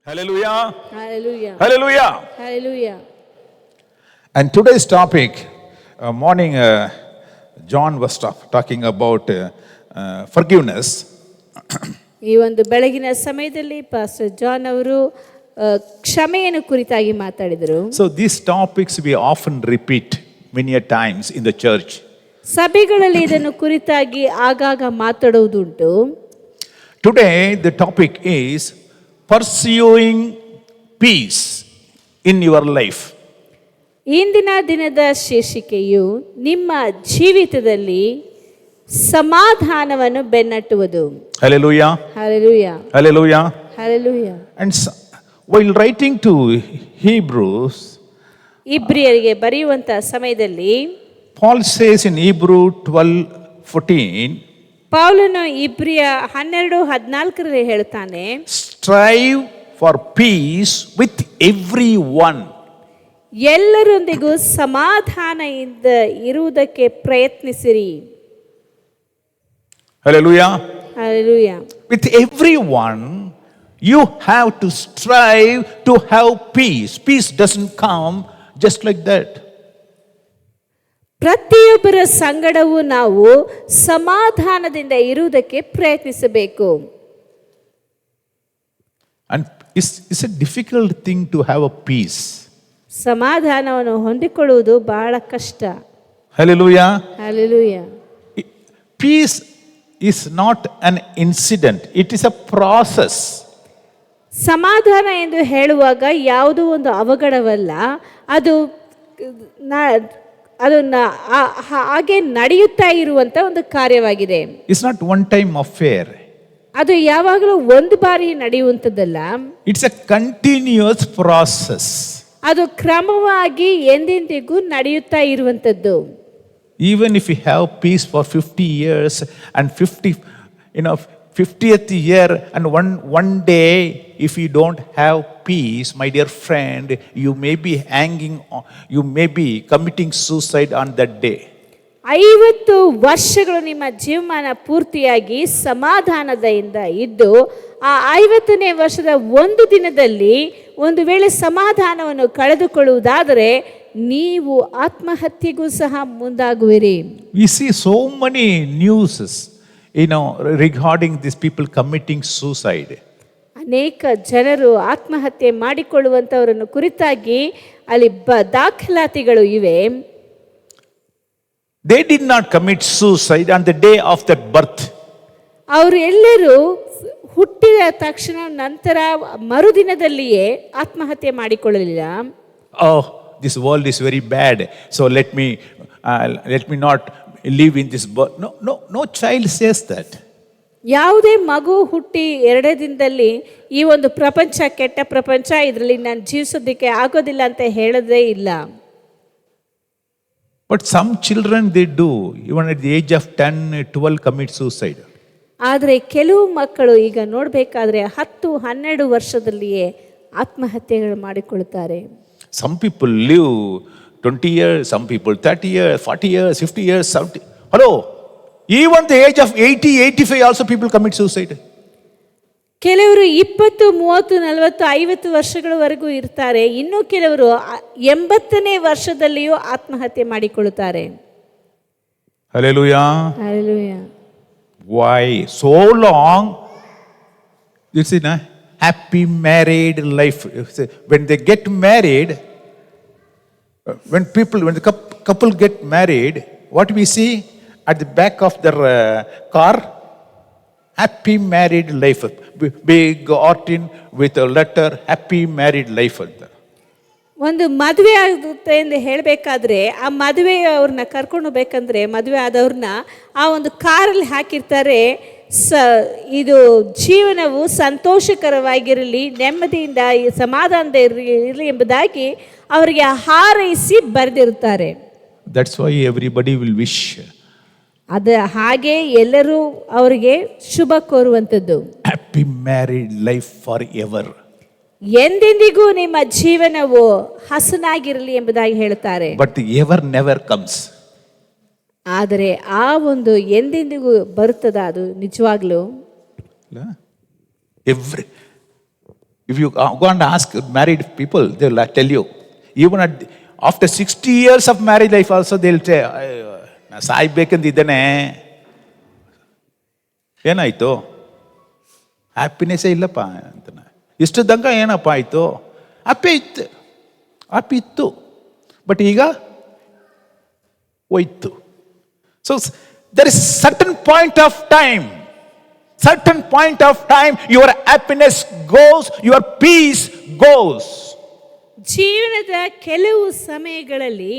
Hallelujah. Hallelujah. Hallelujah. Hallelujah. And today's topic, morning, John was talking about forgiveness. ಈ ಒಂದು ಬೆಳಗಿನ ಸಮಯದಲ್ಲಿ pastor John ಅವರು ಕ್ಷಮೆಯನ್ನು ಕುರಿತಾಗಿ ಮಾತಾಡಿದರು. So these topics we often repeat many a times in the church. ಸಭೆಗಳಲ್ಲಿ ಇದನ್ನು ಕುರಿತಾಗಿ ಆಗಾಗ ಮಾತಾಡುವುದುಂಟು. Today the topic is pursuing peace in your life. ಇಂದಿನ ದಿನದ ಶೀರ್ಷಿಕೆಯು ನಿಮ್ಮ ಜೀವಿತದಲ್ಲಿ ಸಮಾಧಾನವನ್ನು ಬೆನ್ನಟ್ಟುವುದು. Hallelujah. Hallelujah. Hallelujah. Hallelujah. And while writing to Hebrews, ಇಬ್ರಿಯರಿಗೆ ಬರೆಯುವಂತ ಸಮಯದಲ್ಲಿ Paul says in Hebrew 12:14, ಪೌಲನು ಇಬ್ರಿಯ 12:14 ಹೇಳ್ತಾನೆ, strive for peace with everyone. ಎಲ್ಲರೊಂದಿಗೂ ಸಮಾಧಾನದಿಂದ ಇರುವುದಕ್ಕೆ ಪ್ರಯತ್ನಿಸಿರಿ. Hallelujah. Hallelujah. With everyone, you have to strive to have peace. Peace doesn't come just like that. ಪ್ರತಿಯೊಬ್ಬರ ಸಂಗಡವೂ ನಾವು ಸಮಾಧಾನದಿಂದ ಇರುವುದಕ್ಕೆ ಪ್ರಯತ್ನಿಸಬೇಕು. And it's a difficult thing to have a peace. ಸಮಾಧಾನವನ್ನು ಹೊಂದಿಕೊಳ್ಳುವುದು ಬಹಳ ಕಷ್ಟ. Hallelujah. Hallelujah. Peace is not an incident, it is a process. ಸಮಾಧಾನ ಎಂದು ಹೇಳುವಾಗ ಯಾವುದೋ ಒಂದು ಅವಘಡವಲ್ಲ, ಅದು ಹಾಗೆ ನಡೆಯುತ್ತಾ ಇರುವಂತ ಒಂದು ಕಾರ್ಯವಾಗಿದೆ. It's not one time affair. ಅದು ಯಾವಾಗಲೂ ಒಂದು ಬಾರಿ ನಡೆಯುವಂಥದ್ದಲ್ಲ. It's a continuous process. ಅದು ಕ್ರಮವಾಗಿ ಎಂದೆಂದಿಗೂ ನಡೆಯುತ್ತಾ ಇರುವಂಥದ್ದು. Even if you have peace for 50 years and 50th year and one day if you don't have peace, my dear friend, you may be you may be committing suicide on that day. 50 ವರ್ಷಗಳು ನಿಮ್ಮ ಜೀವಮಾನ ಪೂರ್ತಿಯಾಗಿ ಸಮಾಧಾನದಿಂದ ಇದ್ದು ಆ 50ನೇ ವರ್ಷದ ಒಂದು ದಿನದಲ್ಲಿ ಒಂದು ವೇಳೆ ಸಮಾಧಾನವನ್ನು ಕಳೆದುಕೊಳ್ಳುವುದಾದರೆ ನೀವು ಆತ್ಮಹತ್ಯೆಗೂ ಸಹ ಮುಂದಾಗುವಿರಿ. We see so many news, regarding these people committing suicide. ಅನೇಕ ಜನರು ಆತ್ಮಹತ್ಯೆ ಮಾಡಿಕೊಳ್ಳುವಂತವರನ್ನು ಕುರಿತಾಗಿ ಅಲ್ಲಿ ದಾಖಲಾತಿಗಳು ಇವೆ. They did not commit suicide on the day of that birth. ಅವರು ಎಲ್ಲರೂ ಹುಟ್ಟಿದ ತಕ್ಷಣ ನಂತರ ಮರುದಿನದಲ್ಲಿಯೇ ಆತ್ಮಹತ್ಯೆ ಮಾಡಿಕೊಳ್ಳಲಿಲ್ಲ. Oh, this world is very bad, so let me not live in this birth. No child says that. ಯಾವುದೇ ಮಗು ಹುಟ್ಟಿ 2 ದಿನದಲ್ಲಿ ಈ ಒಂದು ಪ್ರಪಂಚ ಕೆಟ್ಟ ಪ್ರಪಂಚ, ಇದರಲ್ಲಿ ನಾನು ಜೀವಿಸೋದಕ್ಕೆ ಆಗೋದಿಲ್ಲ ಅಂತ ಹೇಳೋದೇ ಇಲ್ಲ. But some children, they do, even at the age of 10, 12 commit suicide. ಆದರೆ ಕೆಲವು ಮಕ್ಕಳು ಈಗ ನೋಡಬೇಕಾದ್ರೆ 10-12 ವರ್ಷದಲ್ಲಿಯೇ ಆತ್ಮಹತ್ಯೆಗಳು ಮಾಡಿಕೊಳ್ಳುತ್ತಾರೆ. Some people live 20 years, some people 30 years, 40 years, 50 years, 70. Hello, even the age of 80, 85 also people commit suicide. ಕೆಲವರು 20, 30, 40, 50 ವರ್ಷಗಳವರೆಗೂ ಇರ್ತಾರೆ. ಇನ್ನು ಕೆಲವರು 80ನೇ ವರ್ಷದಲ್ಲಿಯೂ ಆತ್ಮಹತ್ಯೆ ಮಾಡಿಕೊಳ್ಳುತ್ತಾರೆ. Hallelujah. Hallelujah. Why so long? You see, happy married life. When they get married, when the couple get married, what we see at the back of their car? Happy married life. Big ortin with a letter, happy married life. ಒಂದು ಮದುವೆ ಆಗುತ್ತೆ ಎಂದು ಹೇಳಬೇಕಾದ್ರೆ ಆ ಮದುವೆ ಅವ್ರನ್ನ ಕರ್ಕೊಂಡು ಹೋಗ್ಬೇಕಂದ್ರೆ ಮದುವೆ ಆದವ್ರನ್ನ ಆ ಒಂದು ಕಾರಲ್ಲಿ ಹಾಕಿರ್ತಾರೆ. ಇದು ಜೀವನವು ಸಂತೋಷಕರವಾಗಿರಲಿ, ನೆಮ್ಮದಿಯಿಂದ ಸಮಾಧಾನದ ಇರಲಿ ಎಂಬುದಾಗಿ ಅವರಿಗೆ ಹಾರೈಸಿ ಬರೆದಿರುತ್ತಾರೆ. That's why everybody will wish. ಹಾಗೆ ಎಲ್ಲರೂ ಅವರಿಗೆ ಶುಭ ಕೋರುವಂಥದ್ದು. Happy married life forever. ಎಂದೆಂದಿಗೂ ನಿಮ್ಮ ಜೀವನವು ಹಸನಾಗಿರಲಿ ಎಂಬುದಾಗಿ ಹೇಳ್ತಾರೆ. But the ever never comes. ಆದರೆ ಆ ಒಂದು ಎಂದೆಂದಿಗೂ ಬರುತ್ತದ ಅದು ನಿಜವಾಗ್ಲೂ? If you go and ask married people, they will tell you. Even after 60 years of married life also, they will say, ನಾ ಸಾಯ್ಬೇಕಂದಿದ್ದೇನೆ, ಏನಾಯ್ತು, ಹ್ಯಾಪಿನೆಸ್ಸೇ ಇಲ್ಲಪ್ಪ ಅಂತ. ಇಷ್ಟು ತನಕ ಏನಪ್ಪ ಆಯಿತು, ಹ್ಯಾಪಿ ಇತ್ತು, ಬಟ್ ಈಗ ಹೋಯ್ತು. So there is certain point of time, your happiness goes, your peace goes. ಜೀವನದ ಕೆಲವು ಸಮಯಗಳಲ್ಲಿ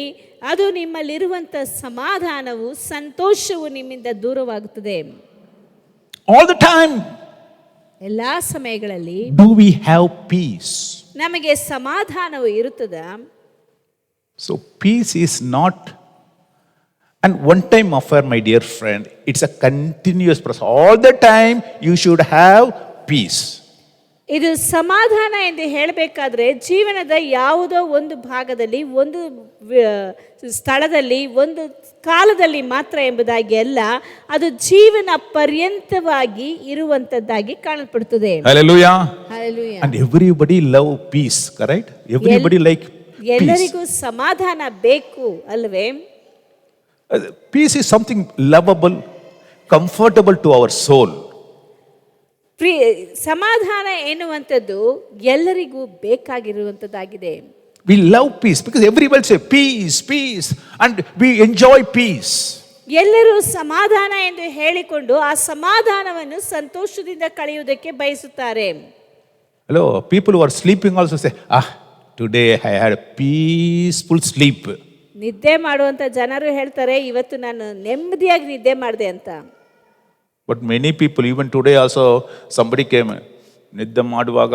ಅದು ನಿಮ್ಮಲ್ಲಿರುವಂಥ ಸಮಾಧಾನವು, ಸಂತೋಷವು ನಿಮ್ಮಿಂದ ದೂರವಾಗುತ್ತದೆ. All the time. ಎಲ್ಲಾ ಸಮಯಗಳಲ್ಲಿ Do we have peace? ನಮಗೆ ಸಮಾಧಾನವು ಇರುತ್ತದಾ? So peace is not an one-time affair, my dear friend. It's a continuous process. All the time you should have peace. ಇದು ಸಮಾಧಾನ ಎಂದು ಹೇಳಬೇಕಾದ್ರೆ ಜೀವನದ ಯಾವುದೋ ಒಂದು ಭಾಗದಲ್ಲಿ, ಒಂದು ಸ್ಥಳದಲ್ಲಿ, ಒಂದು ಕಾಲದಲ್ಲಿ ಮಾತ್ರ ಎಂಬುದಾಗಿ ಅಲ್ಲ, ಅದು ಜೀವನ ಪರ್ಯಂತವಾಗಿ ಇರುವಂತದ್ದಾಗಿ ಕಾಣಲ್ಪಡುತ್ತದೆ. Hallelujah. Hallelujah. And everybody love peace, correct? Everybody like peace. ಎಲ್ಲರಿಗೂ ಸಮಾಧಾನ ಬೇಕು ಅಲ್ವೇ? Peace is something lovable, comfortable to our soul. ಸಮಾಧಾನ ಎನ್ನುವಂಥದ್ದು ಎಲ್ಲರಿಗೂ ಬೇಕಾಗಿರುವಂಥದ್ದಾಗಿದೆ. We love peace because everybody say peace, peace, and we enjoy peace. ಎಲ್ಲರೂ ಸಮಾಧಾನ ಎಂದು ಹೇಳಿಕೊಂಡು ಆ ಸಮಾಧಾನವನ್ನು ಸಂತೋಷದಿಂದ ಕಳೆಯುವುದಕ್ಕೆ ಬಯಸುತ್ತಾರೆ. Hello, people who are sleeping also say, today I had a peaceful sleep. ನಿದ್ದೆ ಮಾಡುವಂಥ ಜನರು ಹೇಳ್ತಾರೆ, ಇವತ್ತು ನಾನು ನೆಮ್ಮದಿಯಾಗಿ ನಿದ್ದೆ ಮಾಡಿದೆ ಅಂತ. But many people, even today also, somebody came, ನಿದ್ದೆ ಮಾಡುವಾಗ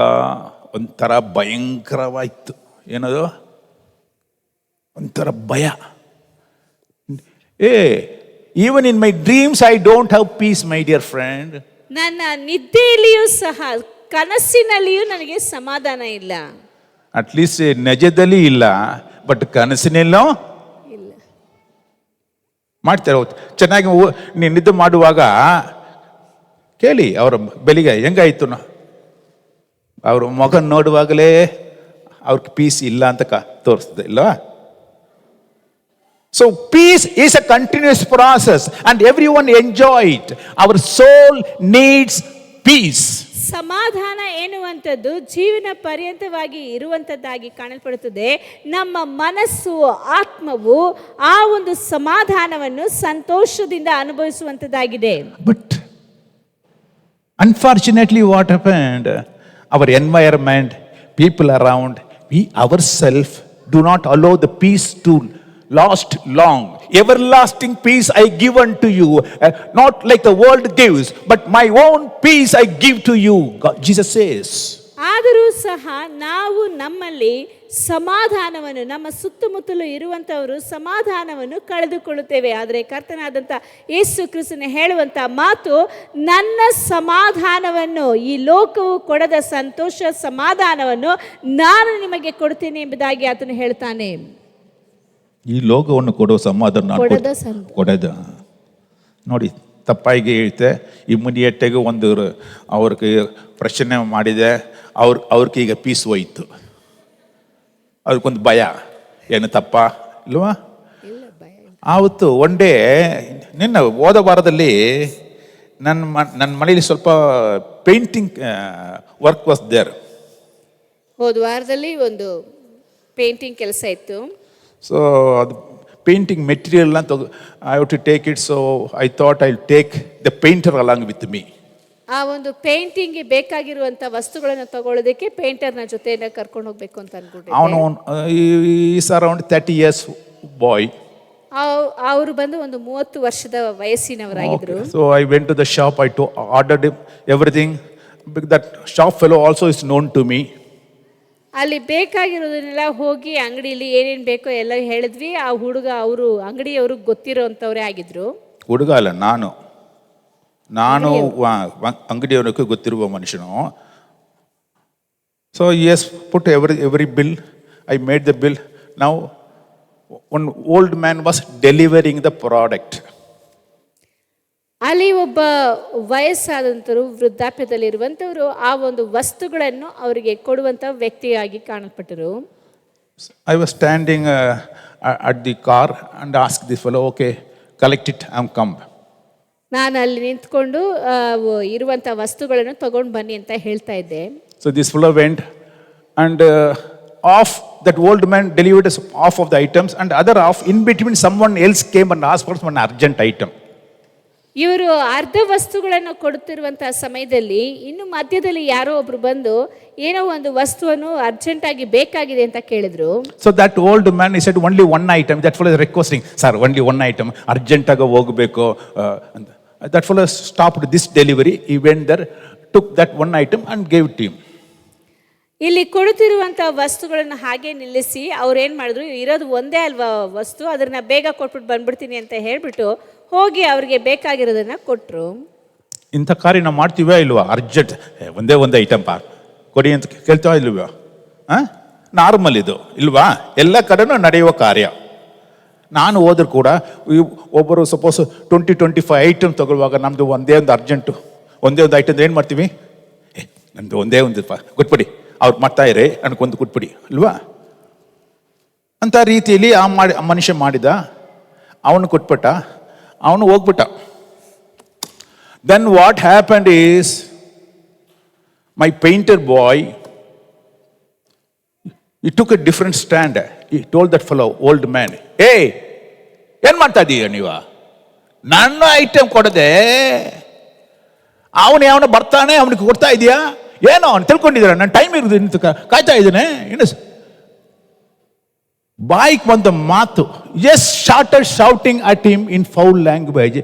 ಒಂಥರ ಭಯಂಕರವಾಯಿತು. ಏನದು? ಒಂಥರ ಭಯ. Even in my dreams I don't have peace, my dear friend. ನನ್ನ ನಿದ್ದೆಯಲ್ಲಿಯೂ ಸಹ, ಕನಸಿನಲ್ಲಿಯೂ ನನಗೆ ಸಮಾಧಾನ ಇಲ್ಲ. ಅಟ್ಲೀಸ್ಟ್ ನಿಜದಲ್ಲಿ ಇಲ್ಲ, ಬಟ್ ಕನಸಿನಲ್ಲೂ ಇಲ್ಲ. ಮಾಡ್ತಾರೆ. ಚೆನ್ನಾಗಿ ನೀನು ನಿದ್ದೆ ಮಾಡುವಾಗ ಕೇಳಿ ಅವರ ಬೆಳಿಗ್ಗೆ ಹೆಂಗಾಯ್ತು, ಅವ್ರ ಮಗ ನೋಡುವಾಗಲೇ ಅವ್ರಿಗೆ ಪೀಸ್ ಇಲ್ಲ ಅಂತ ತೋರಿಸ್ತದೆ ಇಲ್ವಾ? So peace is a continuous process and every one enjoy it. Our soul needs peace. ಸಮಾಧಾನ ಎನ್ನುವಂಥದ್ದು ಜೀವನ ಪರ್ಯಂತವಾಗಿ ಇರುವಂಥದ್ದಾಗಿ ಕಾಣಲ್ಪಡುತ್ತದೆ. ನಮ್ಮ ಮನಸ್ಸು, ಆತ್ಮವು ಆ ಒಂದು ಸಮಾಧಾನವನ್ನು ಸಂತೋಷದಿಂದ ಅನುಭವಿಸುವಂಥದ್ದಾಗಿದೆ. But unfortunately what happened, our environment, people around, we ourselves do not allow the peace to last long. Everlasting peace I give unto you, not like the world gives, but my own peace I give to you, God, Jesus says. ಆದರೂ ಸಹ ನಾವು ನಮ್ಮಲ್ಲಿ ಸಮಾಧಾನವನ್ನು, ನಮ್ಮ ಸುತ್ತಮುತ್ತಲು ಇರುವಂಥವರು ಸಮಾಧಾನವನ್ನು ಕಳೆದುಕೊಳ್ಳುತ್ತೇವೆ. ಆದರೆ ಕರ್ತನಾದಂಥ ಯೇಸು ಕ್ರಿಸ್ತನು ಹೇಳುವಂಥ ಮಾತು, ನನ್ನ ಸಮಾಧಾನವನ್ನು, ಈ ಲೋಕವು ಕೊಡದ ಸಂತೋಷ ಸಮಾಧಾನವನ್ನು ನಾನು ನಿಮಗೆ ಕೊಡ್ತೇನೆ ಎಂಬುದಾಗಿ ಆತನು ಹೇಳ್ತಾನೆ. ಈ ಲೋಕವನ್ನು ಕೊಡೋ ಸಮಾಧಾನ ಕೊಡದ ನೋಡಿ, ತಪ್ಪಾಗಿ ಹೇಳ್ತೆ. ಇಮ್ಮಿಡಿಯೇಟಾಗಿ ಒಂದು ಅವ್ರಿಗೆ ಪ್ರಶ್ನೆ ಮಾಡಿದೆ, ಅವ್ರಿಗೆ ಈಗ ಪೀಸ್ ಹೋಯ್ತು. ಅವ್ರಿಗೊಂದು ಭಯ, ಏನು ತಪ್ಪ ಇಲ್ವಾ? ಆವತ್ತು ಒನ್ ಡೇ, ನಿನ್ನ ಹೋದ ವಾರದಲ್ಲಿ ನನ್ನ ಮನೇಲಿ ಸ್ವಲ್ಪ ಪೇಂಟಿಂಗ್ ವರ್ಕ್ ವಾಸ್ ದೇರ್. ಹೋದ ವಾರದಲ್ಲಿ ಒಂದು ಪೇಂಟಿಂಗ್ ಕೆಲಸ ಇತ್ತು. ಸೊ ಅದು ಪೇಂಟಿಂಗ್ ಮೆಟೀರಿಯಲ್ನ I have to take it. So I thought I will take the painter along with me. ಆ ಒಂದು ಪೇಂಟಿಂಗ್ಗೆ ಬೇಕಾಗಿರುವಂಥ ವಸ್ತುಗಳನ್ನು ತಗೊಳ್ಳೋದಕ್ಕೆ ಪೇಂಟರ್ನ ಜೊತೆಯಿಂದ ಕರ್ಕೊಂಡು ಹೋಗ್ಬೇಕು ಅಂತ ಅನ್ಕೊಂಡೆ. ಅವನು ಈಸ್ ಅರೌಂಡ್ 30 years ಬಾಯ್. ಅವರು ಬಂದು ಒಂದು 30 ವರ್ಷದ ವಯಸ್ಸಿನವರಾಗಿದ್ರು. So I went to the shop, I ordered everything. That shop fellow also is known to me. ಅಲ್ಲಿ ಬೇಕಾಗಿರೋದನ್ನೆಲ್ಲ ಹೋಗಿ ಅಂಗಡಿಯಲ್ಲಿ ಏನೇನು ಬೇಕೋ ಎಲ್ಲ ಹೇಳಿದ್ವಿ. ಆ ಹುಡುಗ, ಅವರು ಅಂಗಡಿಯವರು ಗೊತ್ತಿರೋ ಅಂಥವ್ರೇ ಆಗಿದ್ರು. ಹುಡುಗ ಅಲ್ಲ, ನಾನು ಅಂಗಡಿಯವನಿಗೆ ಗೊತ್ತಿರುವ ಮನುಷ್ಯನು. So as put every bill. I made the bill. Now one old man was delivering the product. ಅಲ್ಲಿ ಒಬ್ಬ ವಯಸ್ಸಾದಂಥವರು ವೃದ್ಧಾಪ್ಯದಲ್ಲಿರುವಂಥವರು ಆ ಒಂದು ವಸ್ತುಗಳನ್ನು ಅವರಿಗೆ ಕೊಡುವಂಥ ವ್ಯಕ್ತಿಯಾಗಿ ಕಾಣಲ್ಪಟ್ಟರು. I was standing at the car and asked this fellow, okay, collect it, I'm come. ನಾನು ಅಲ್ಲಿ ನಿಂತ್ಕೊಂಡು ಇರುವಂಥ ವಸ್ತುಗಳನ್ನು ತಗೊಂಡು ಬನ್ನಿ ಅಂತ ಹೇಳ್ತಾ ಇದ್ದೆ. So this fellow went and off that old man delivered us half of the items and other half in between someone else came and asked for one urgent item. ಇವರು ಅರ್ಧ ವಸ್ತುಗಳನ್ನು ಕೊಡುತ್ತಿರುವಂತಹ ಸಮಯದಲ್ಲಿ ಇನ್ನು ಮಧ್ಯದಲ್ಲಿ ಯಾರೋ ಒಬ್ರು ಬಂದು ಏನೋ ಒಂದು ವಸ್ತುವನ್ನು ಅರ್ಜೆಂಟಾಗಿ ಬೇಕಾಗಿದೆ ಅಂತ ಕೇಳಿದ್ರು. So that old man, he said only one item. That fellow is requesting, sir, only one item, urgent ಆಗಿ ಹೋಗಬೇಕು ಅಂತ. That fellow stopped this delivery. He went there, took that one item and gave it to him. ಇಲ್ಲಿ ಕೊಡುತ್ತಿರುವಂತಹ ವಸ್ತುಗಳನ್ನು ಹಾಗೆ ನಿಲ್ಲಿಸಿ ಅವ್ರು ಏನು ಮಾಡಿದ್ರು, ಇರೋದು ಒಂದೇ ಅಲ್ವಾ ವಸ್ತು, ಅದನ್ನ ಬೇಗ ಕೊಟ್ಬಿಟ್ಟು ಬಂದ್ಬಿಡ್ತೀನಿ ಅಂತ ಹೇಳ್ಬಿಟ್ಟು ಹೋಗಿ ಅವ್ರಿಗೆ ಬೇಕಾಗಿರೋದನ್ನ ಕೊಟ್ಟರು. ಇಂಥ ಕಾರ್ಯ ನಾವು ಮಾಡ್ತೀವೇ ಇಲ್ವಾ? ಅರ್ಜೆಂಟ್ ಒಂದೇ ಒಂದು ಐಟಮ್ ಕೊಡಿ ಅಂತ ಕೇಳ್ತಾ ಇಲ್ವಾ? ನಾರ್ಮಲ್ ಇದು ಇಲ್ವಾ? ಎಲ್ಲ ಕಡೆನೂ ನಡೆಯುವ ಕಾರ್ಯ. ನಾನು ಹೋದ್ರೂ ಕೂಡ ಒಬ್ಬರು ಸಪೋಸ್ 20-25 ಐಟಮ್ ತಗೊಳ್ಳುವಾಗ ನಮ್ಮದು ಒಂದೇ ಒಂದು ಅರ್ಜೆಂಟು, ಒಂದೇ ಒಂದು ಐಟಮ್ ಏನು ಮಾಡ್ತೀವಿ? ನಮ್ಮದು ಒಂದೇ ಒಂದು ಕೊಟ್ಬಿಡಿ, ಅವ್ರು ಮಾಡ್ತಾ ಇರೇ ನನಗೊಂದು ಕೊಟ್ಬಿಡಿ ಅಲ್ವಾ? ಅಂಥ ರೀತಿಯಲ್ಲಿ ಆ ಮನುಷ್ಯ ಮಾಡಿದ, ಅವನು ಕೊಟ್ಬಿಟ್ಟ, ಅವನು ಹೋಗ್ಬಿಟ್ಟ. Then what happened is, my painter boy, he took a different stand. He told that fellow, old man, hey, ಏನು ಮಾಡ್ತಾ ಇದೀಯ ನೀವು? ನನ್ನ ಐಟಮ್ ಕೊಡದೆ ಅವನು ಬರ್ತಾನೆ, ಅವನಿಗೆ ಕೊಡ್ತಾ ಇದೆಯಾ? ಏನೋ ಅವ್ನು ತಿಳ್ಕೊಂಡಿದ್ದೀರ, ನನ್ನ ಟೈಮ್ ಇರೋದು ಕಾಯ್ತಾ ಇದ್ದೇನೆ. ಏನು ಬಾಯಿಗೆ ಬಂದ ಮಾತು, just started shouting at him in foul language,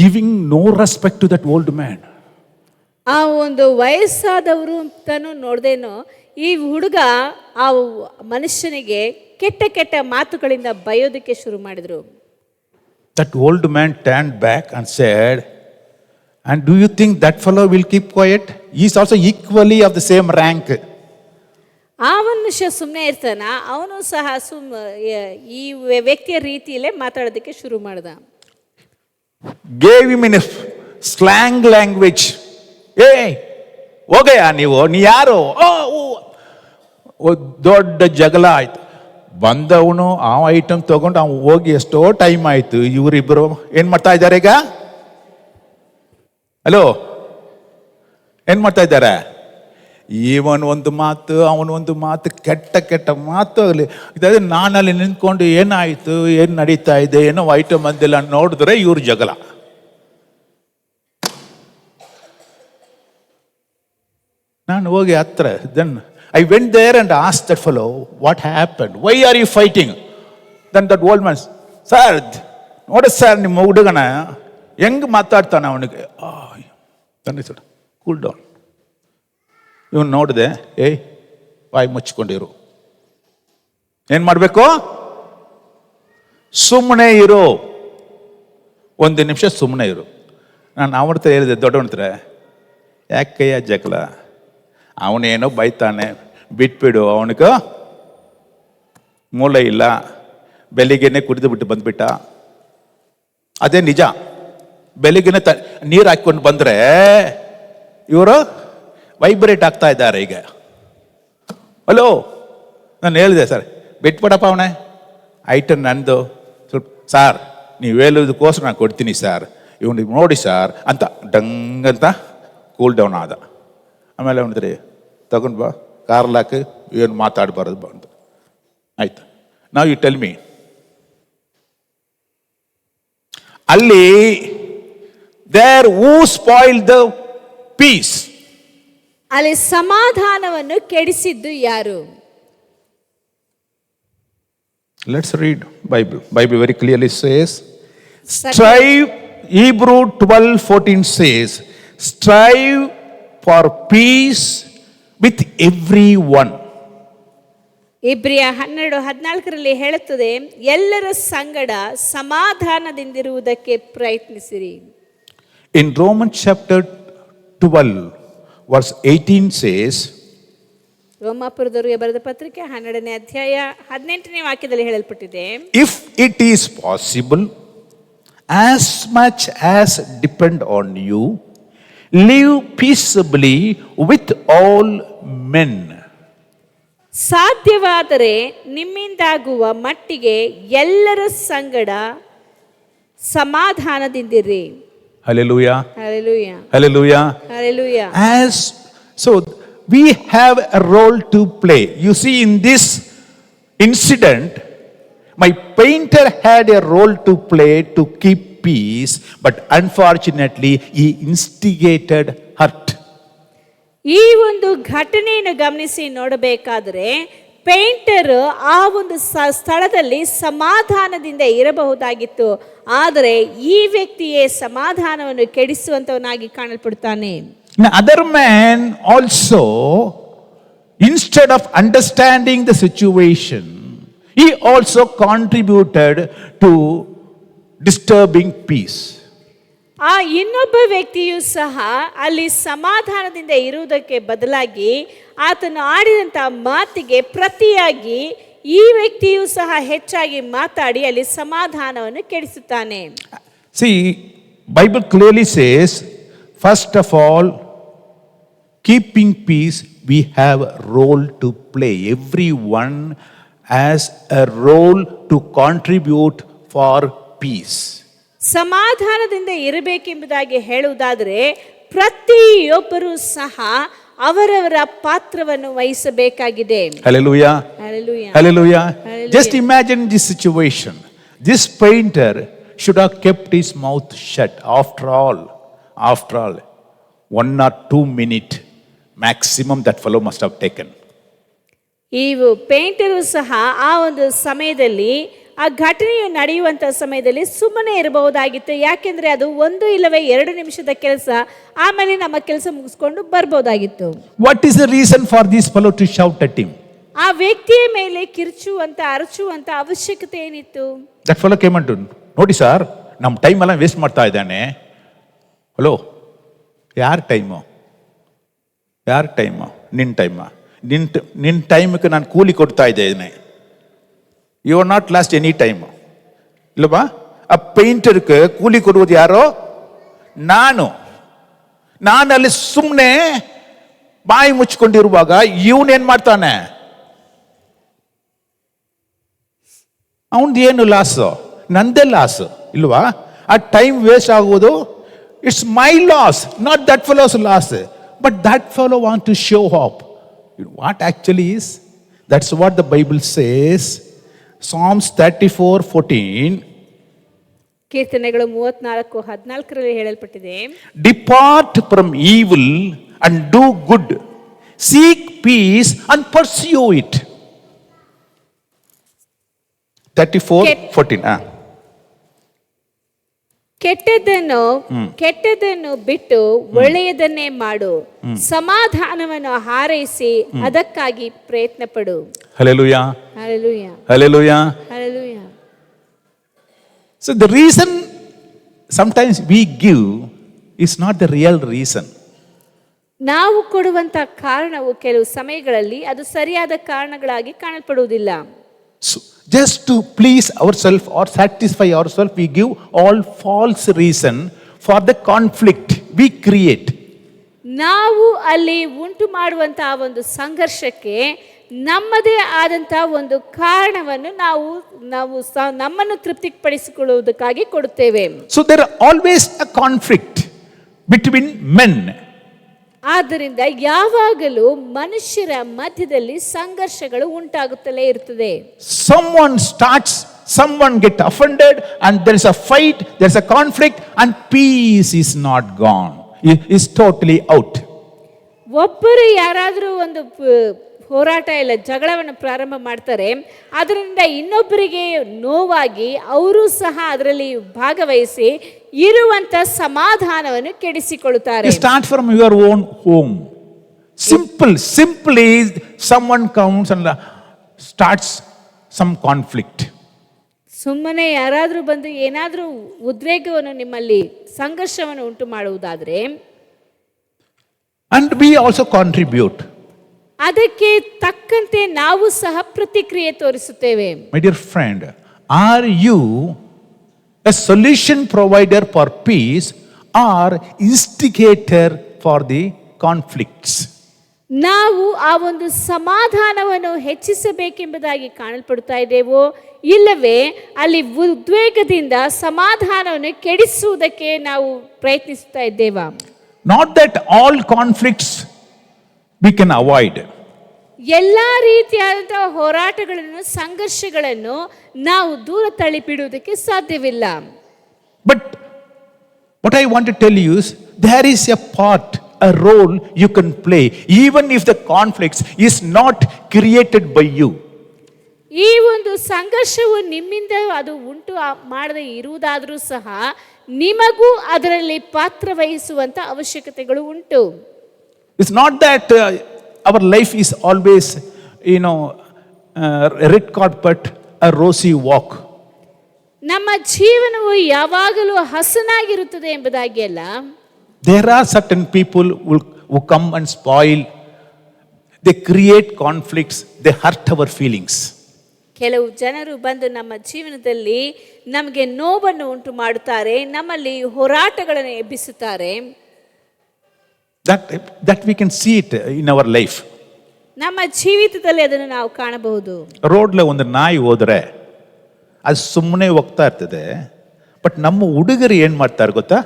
giving no respect to that old man. ಆ ಒಂದು ವಯಸ್ಸಾದವರು ಅಂತಾನು ನೋಡ್ದೇನೋ ಈ ಹುಡುಗ ಆ ಮನುಷ್ಯನಿಗೆ ಕೆಟ್ಟ ಕೆಟ್ಟ ಮಾತುಗಳಿಂದ ಬಯೋದಕ್ಕೆ ಶುರು ಮಾಡಿದ್ರು. That old man turned back and said, and do you think that fellow will keep quiet? He is also equally of the same rank. ಆ ಮನುಷ್ಯ ಸುಮ್ಮನೆ ಇರ್ತಾನ? ಅವನು ಸಹ ಈ ವ್ಯಕ್ತಿಯ ರೀತಿಯಲ್ಲೇ ಮಾತಾಡೋದಕ್ಕೆ ಶುರು ಮಾಡ್ದ. Gave him in a slang language. ಏ ಹೋಗಯ್ಯ ನೀ ಯಾರು? ದೊಡ್ಡ ಜಗಳ ಆಯ್ತು. ಬಂದವನು ಆ ಐಟಮ್ ತಗೊಂಡು ಅವ್ನು ಹೋಗಿ ಎಷ್ಟೋ ಟೈಮ್ ಆಯ್ತು. ಇವರಿಬ್ಬರು ಏನ್ ಮಾಡ್ತಾ ಇದ್ದಾರೆ ಈಗ? ಹಲೋ, ಏನ್ ಮಾಡ್ತಾ ಇದ್ದಾರೆ? ಇವನ್ ಒಂದು ಮಾತು, ಅವನೊಂದು ಮಾತು, ಕೆಟ್ಟ ಕೆಟ್ಟ ಮಾತು ಆಗಲಿ. ಇದಾದ್ರೆ ನಾನಲ್ಲಿ ನಿಂತ್ಕೊಂಡು ಏನಾಯ್ತು, ಏನು ನಡೀತಾ ಇದೆ, ಏನೋ ಐಟಮ್ ಅಂದಿಲ್ಲ ನೋಡಿದ್ರೆ ಇವ್ರ ಜಗಳ. ನಾನು ಹೋಗಿ ಹತ್ರ, then I went there and asked that fellow, what happened? Why are you fighting? Then that old man, sir, ನೋಡಿ ಸರ್ ನಿಮ್ಮ ಹುಡುಗನ ಹೆಂಗ್ ಮಾತಾಡ್ತಾನೆ ಅವನಿಗೆ. Cool down. ಇವನು ನೋಡಿದೆ, ಏಯ್ ಬಾಯಿ ಮುಚ್ಕೊಂಡಿರು. ಏನ್ ಮಾಡಬೇಕು? ಸುಮ್ಮನೆ ಇರು, ಒಂದು ನಿಮಿಷ ಸುಮ್ಮನೆ ಇರು. ನಾನು ಅವನ ಹತ್ರ ಹೇಳಿದೆ, ದೊಡ್ಡವನ ಹತ್ರ, ಯಾಕಯ್ಯ ಜಗಳ? ಅವನೇನೋ ಬೈತಾನೆ, ಬಿಟ್ಬಿಡು, ಅವನಿಗೆ ಮೂಲ ಇಲ್ಲ. ಬೆಳಿಗ್ಗೆನೆ ಕುಡಿದು ಬಿಟ್ಟು ಬಂದ್ಬಿಟ್ಟ. ಅದೇ ನಿಜ. ಬೆಳಿಗ್ಗೆನೆ ನೀರು ಹಾಕೊಂಡು ಬಂದ್ರೆ ಇವರು ವೈಬ್ರೇಟ್ ಆಗ್ತಾ ಇದ್ದಾರೆ ಈಗ. ಹಲೋ, ನಾನು ಹೇಳಿದೆ, ಸರ್ ಬಿಟ್ಬಿಡಪ್ಪ ಅವನೇ, ಐಟಮ್ ನಂದು. ಸ್ವಲ್ಪ ಸಾರ್ ನೀವು ಹೇಳೋದಕ್ಕೋಸ್ಕರ ನಾನು ಕೊಡ್ತೀನಿ ಸರ್, ಇವನಿಗೆ ನೋಡಿ ಸರ್ ಅಂತ ಡಂಗಂತ ಕೂಲ್ ಡೌನ್ ಆದ. ಆಮೇಲೆ ಅವನಿದ್ರೆ ತಗೊಂಡು ಬಾ, ಕಾರ್ಲಾಕ, ಏನು ಮಾತಾಡಬಾರದು ಬಂದು ಆಯ್ತು. ನಾವು ಯು ಟೆಲ್ ಮೀ, ಅಲ್ಲಿ there who spoil the peace, ಅಲ್ಲಿ ಸಮಾಧಾನವನ್ನು ಕೆಡಿಸಿದ್ದು ಯಾರು? Let's read Bible. Bible very clearly says, strive, Hebrew 12:14 says, strive for peace with everyone. ಇಬ್ರಿಯ 12:14 ಹೇಳುತ್ತದೆ, ಎಲ್ಲರ ಸಂಗಡ ಸಮಾಧಾನದಿಂದಿರುವುದಕ್ಕೆ ಪ್ರಯತ್ನಿಸಿರಿ. In Romans chapter 12 verse 18 says, ರೋಮಾಪುರದವರಿಗೆ ಬರೆದ ಪತ್ರಿಕೆ 12ನೇ ಅಧ್ಯಾಯ 18ನೇ ವಾಕ್ಯದಲ್ಲಿ ಹೇಳಲ್ಪಟ್ಟಿದೆ, if it is possible as much as depend on you, live peaceably with all men. ಸಾಧ್ಯವಾದರೆ ನಿಮ್ಮಿಂದಾಗುವ ಮಟ್ಟಿಗೆ ಎಲ್ಲರ ಸಂಗಡ ಸಮಾಧಾನದಿಂದಿರಿ. Hallelujah. Hallelujah, Hallelujah. Hallelujah. So we have a role to play. You see, in this incident, my painter had a role to play to keep peace, but unfortunately he instigated hurt. ಈ ಒಂದು ಘಟನೆಯನ್ನು ಗಮನಿಸಿ ನೋಡಬೇಕಾದ್ರೆ painter ಆ ಒಂದು ಸ್ಥಳದಲ್ಲಿ ಸಮಾಧಾನದಿಂದ ಇರಬಹುದಾಗಿತ್ತು, ಆದರೆ ಈ ವ್ಯಕ್ತಿಯೇ ಸಮಾಧಾನವನ್ನು ಕೆಡಿಸುವಂತವನಾಗಿ ಕಾಣಲ್ಪಡ್ತಾನೆ. The other man also, instead of understanding the situation, he also contributed to disturbing peace. ಆ ಇನ್ನೊಬ್ಬ ವ್ಯಕ್ತಿಯು ಸಹ ಅಲ್ಲಿ ಸಮಾಧಾನದಿಂದ ಇರುವುದಕ್ಕೆ ಬದಲಾಗಿ ಆತನು ಆಡಿದಂಥ ಮಾತಿಗೆ ಪ್ರತಿಯಾಗಿ ಈ ವ್ಯಕ್ತಿಯು ಸಹ ಹೆಚ್ಚಾಗಿ ಮಾತಾಡಿ ಅಲ್ಲಿ ಸಮಾಧಾನವನ್ನು ಕೆಡಿಸುತ್ತಾನೆ. See, Bible clearly says, first of all, keeping peace, we have a role to play. Everyone has a role to contribute for peace. ಸಮಾಧಾನದಿಂದ ಇರಬೇಕೆಂಬುದಾಗಿ ಹೇಳುವುದಾದರೆ ಪ್ರತಿಯೊಬ್ಬರೂ ಸಹ ಅವರವರ ಪಾತ್ರವನ್ನು ವಹಿಸಬೇಕಾಗಿದೆ. Hallelujah. Hallelujah. Hallelujah. Hallelujah. Just imagine this situation. This painter should have kept his mouth shut. After all, 1 or 2 minutes maximum that fellow must have taken. ಇವು painter ಸಹ ಆ ಒಂದು ಸಮಯದಲ್ಲಿ, ಆ ಘಟನೆಯು ನಡೆಯುವಂಥ ಸಮಯದಲ್ಲಿ ಸುಮ್ಮನೆ ಇರಬಹುದಾಗಿತ್ತು. ಯಾಕೆಂದ್ರೆ ಅದು 1 ಇಲ್ಲವೇ 2 ನಿಮಿಷದ ಕೆಲಸ, ಆಮೇಲೆ ನಮ್ಮ ಕೆಲಸ ಮುಗಿಸ್ಕೊಂಡು ಬರ್ಬೋದಾಗಿತ್ತು. What is the reason for this fellow to shout at him? ಆ ವ್ಯಕ್ತಿಯ ಮೇಲೆ ಕಿರ್ಚುವಂತ ಅರಚುವಂತ ಅವಶ್ಯಕತೆ ಏನಿತ್ತು? That fellow came and told, ನೋಡಿ ಸರ್, ನಮ್ಮ ಟೈಮ್ ಎಲ್ಲ ವೇಸ್ಟ್ ಮಾಡ್ತಾ ಇದ್ದಾನೆ. ಹಲೋ, ಯಾರ ಟೈಮು? ನಿನ್ನ ಟೈಮಾ? ನಿನ್ನ ಟೈಮ್ಗೆ ನಾನು ಕೂಲಿ ಕೊಡ್ತಾ ಇದ್ದೇನೆ. You are not lost any time. ಇಲ್ಲವಾ? ಆ ಪೇಂಟರ್ಗೆ ಕೂಲಿ ಕೊಡುವುದು ಯಾರೋ? ನಾನಲ್ಲಿ ಸುಮ್ಮನೆ ಬಾಯಿ ಮುಚ್ಕೊಂಡಿರುವಾಗ ಇವನೇನ್ ಮಾಡ್ತಾನೆ? ಅವನದು ಏನು ಲಾಸ್? ನಂದೇ ಲಾಸ್ ಇಲ್ವಾ? ಆ ಟೈಮ್ ವೇಸ್ಟ್ ಆಗುವುದು, it's my loss, not that fellow's loss. But that fellow want to show off what actually is. That's what the Bible says. Psalms 34:14. ಕೀರ್ತನೆಗಳು 34:14 ಹೇಳಲ್ಪಟ್ಟಿದೆ, Depart from evil and do good, seek peace and pursue it. 34:14. ಕೆಟ್ಟದನ್ನು ಬಿಟ್ಟು ಒಳ್ಳೆಯದನ್ನೇ ಮಾಡು, ಸಮಾಧಾನವನ್ನು ಹಾರೈಸಿ ಅದಕ್ಕಾಗಿ ಪ್ರಯತ್ನ ಪಡು. Hallelujah. Hallelujah. Hallelujah. Hallelujah. So the reason sometimes we give is not the real reason. ನಾವು ಕೊಡುವಂತ ಕಾರಣವು ಕೆಲವು ಸಮಯಗಳಲ್ಲಿ ಅದು ಸರಿಯಾದ ಕಾರಣಗಳಾಗಿ ಕಾಣಲ್ಪಡುವುದಿಲ್ಲ. So, just to please ourselves or satisfy ourselves, we give all false reason for the conflict we create. ನಾವು ಅಲ್ಲಿ ಉಂಟು ಮಾಡುವಂತಹ ಒಂದು ಸಂಘರ್ಷಕ್ಕೆ ನಮ್ಮದೇ ಆದಂತಹ ಒಂದು ಕಾರಣವನ್ನು ನಾವು ನಮ್ಮನ್ನು ತೃಪ್ತಿಪಡಿಸಿಕೊಳ್ಳುವುದಕ್ಕಾಗಿ ಕೊಡುತ್ತೇವೆ. So there are always a conflict between men. ಆದ್ದರಿಂದ ಯಾವಾಗಲೂ ಮನುಷ್ಯರ ಮಧ್ಯದಲ್ಲಿ ಸಂಘರ್ಷಗಳು ಉಂಟಾಗುತ್ತಲೇ ಇರುತ್ತದೆ. Someone starts, someone get offended, and there is a fight, there is a conflict, and peace is not gone. It is totally out. ಒಬ್ಬರು ಯಾರಾದರೂ ಒಂದು ಹೋರಾಟ ಇಲ್ಲ ಜಗಳವನ್ನು ಪ್ರಾರಂಭ ಮಾಡ್ತಾರೆ, ಅದರಿಂದ ಇನ್ನೊಬ್ಬರಿಗೆ ನೋವಾಗಿ ಅವರು ಸಹ ಅದರಲ್ಲಿ ಭಾಗವಹಿಸಿ ಇರುವಂತ ಸಮಾಧಾನವನ್ನು ಕೆಡಿಸಿಕೊಳ್ಳುತ್ತಾರೆ. Start from your own home. Simply someone comes and starts some conflict. ಸುಮ್ಮನೆ ಯಾರಾದರೂ ಬಂದು ಏನಾದರೂ ಉದ್ರೇಕವನ್ನು ನಿಮ್ಮಲ್ಲಿ ಸಂಘರ್ಷವನ್ನು ಉಂಟು ಮಾಡುವುದಾದ್ರೆ, and we also contribute. ಅದಕ್ಕೆ ತಕ್ಕಂತೆ ನಾವು ಸಹ ಪ್ರತಿಕ್ರಿಯೆ ತೋರಿಸುತ್ತೇವೆ. My dear friend, are you a solution provider for peace or instigator for the conflicts. ನಾವು ಆ ಒಂದು ಸಮಾಧಾನವನ್ನು ಹೆಚ್ಚಿಸಬೇಕೆಂಬುದಾಗಿ ಕಾಣಲ್ಪಡ್ತಾ ಇದ್ದೇವೋ, ಇಲ್ಲವೇ ಅಲ್ಲಿ ಉದ್ವೇಗದಿಂದ ಸಮಾಧಾನವನ್ನು ಕೆಡಿಸುವುದಕ್ಕೆ ನಾವು ಪ್ರಯತ್ನಿಸ್ತಾ ಇದ್ದೇವಾ? Not that all conflicts we can avoid. ಎಲ್ಲ ರೀತಿಯಾದಂತಹ ಹೋರಾಟಗಳನ್ನು, ಸಂಘರ್ಷಗಳನ್ನು ನಾವು ದೂರ ತಳ್ಳಿಬಿಡುವುದಕ್ಕೆ ಸಾಧ್ಯವಿಲ್ಲ. But what I want to tell you is there is a part, a role you can play even if the conflicts is not created by you. ಈ ಒಂದು ಸಂಘರ್ಷವು ನಿಮ್ಮಿಂದ ಅದು ಉಂಟು ಮಾಡದೇ ಇರುವುದಾದರೂ ಸಹ ನಿಮಗೂ ಅದರಲ್ಲಿ ಪಾತ್ರ ವಹಿಸುವಂತ ಅವಶ್ಯಕತೆಗಳು ಉಂಟು. It's not that our life is always, red carpet, a rosy walk. ನಮ್ಮ ಜೀವನವು ಯಾವಾಗಲೂ ಹಸನಾಗಿರುತ್ತದೆ ಎಂಬುದಾಗಿ ಅಲ್ಲ. There are certain people who come and spoil. They create conflicts. They hurt our feelings. ಕೆಲವು ಜನರು ಬಂದು ನಮ್ಮ ಜೀವನದಲ್ಲಿ ನಮಗೆ ನೋವನ್ನು ಉಂಟು ಮಾಡುತ್ತಾರೆ, ನಮ್ಮಲ್ಲಿ ಹೋರಾಟಗಳನ್ನು ಎಬ್ಬಿಸುತ್ತಾರೆ. That we can see it in our life. ನಮ್ಮ ಜೀವಿತದಲ್ಲಿ ಅದನ್ನು ನಾವು ಕಾಣಬಹುದು. ರೋಡ್ಲೆ ಒಂದು ನಾಯಿ ಹೋದ್ರೆ ಅದು ಸುಮ್ಮನೆ ಹೋಗ್ತಾ ಇರ್ತದೆ. ಬಟ್ ನಮ್ಮ ಹುಡುಗರು ಏನ್ ಮಾಡ್ತಾರೆ ಗೊತ್ತಾ?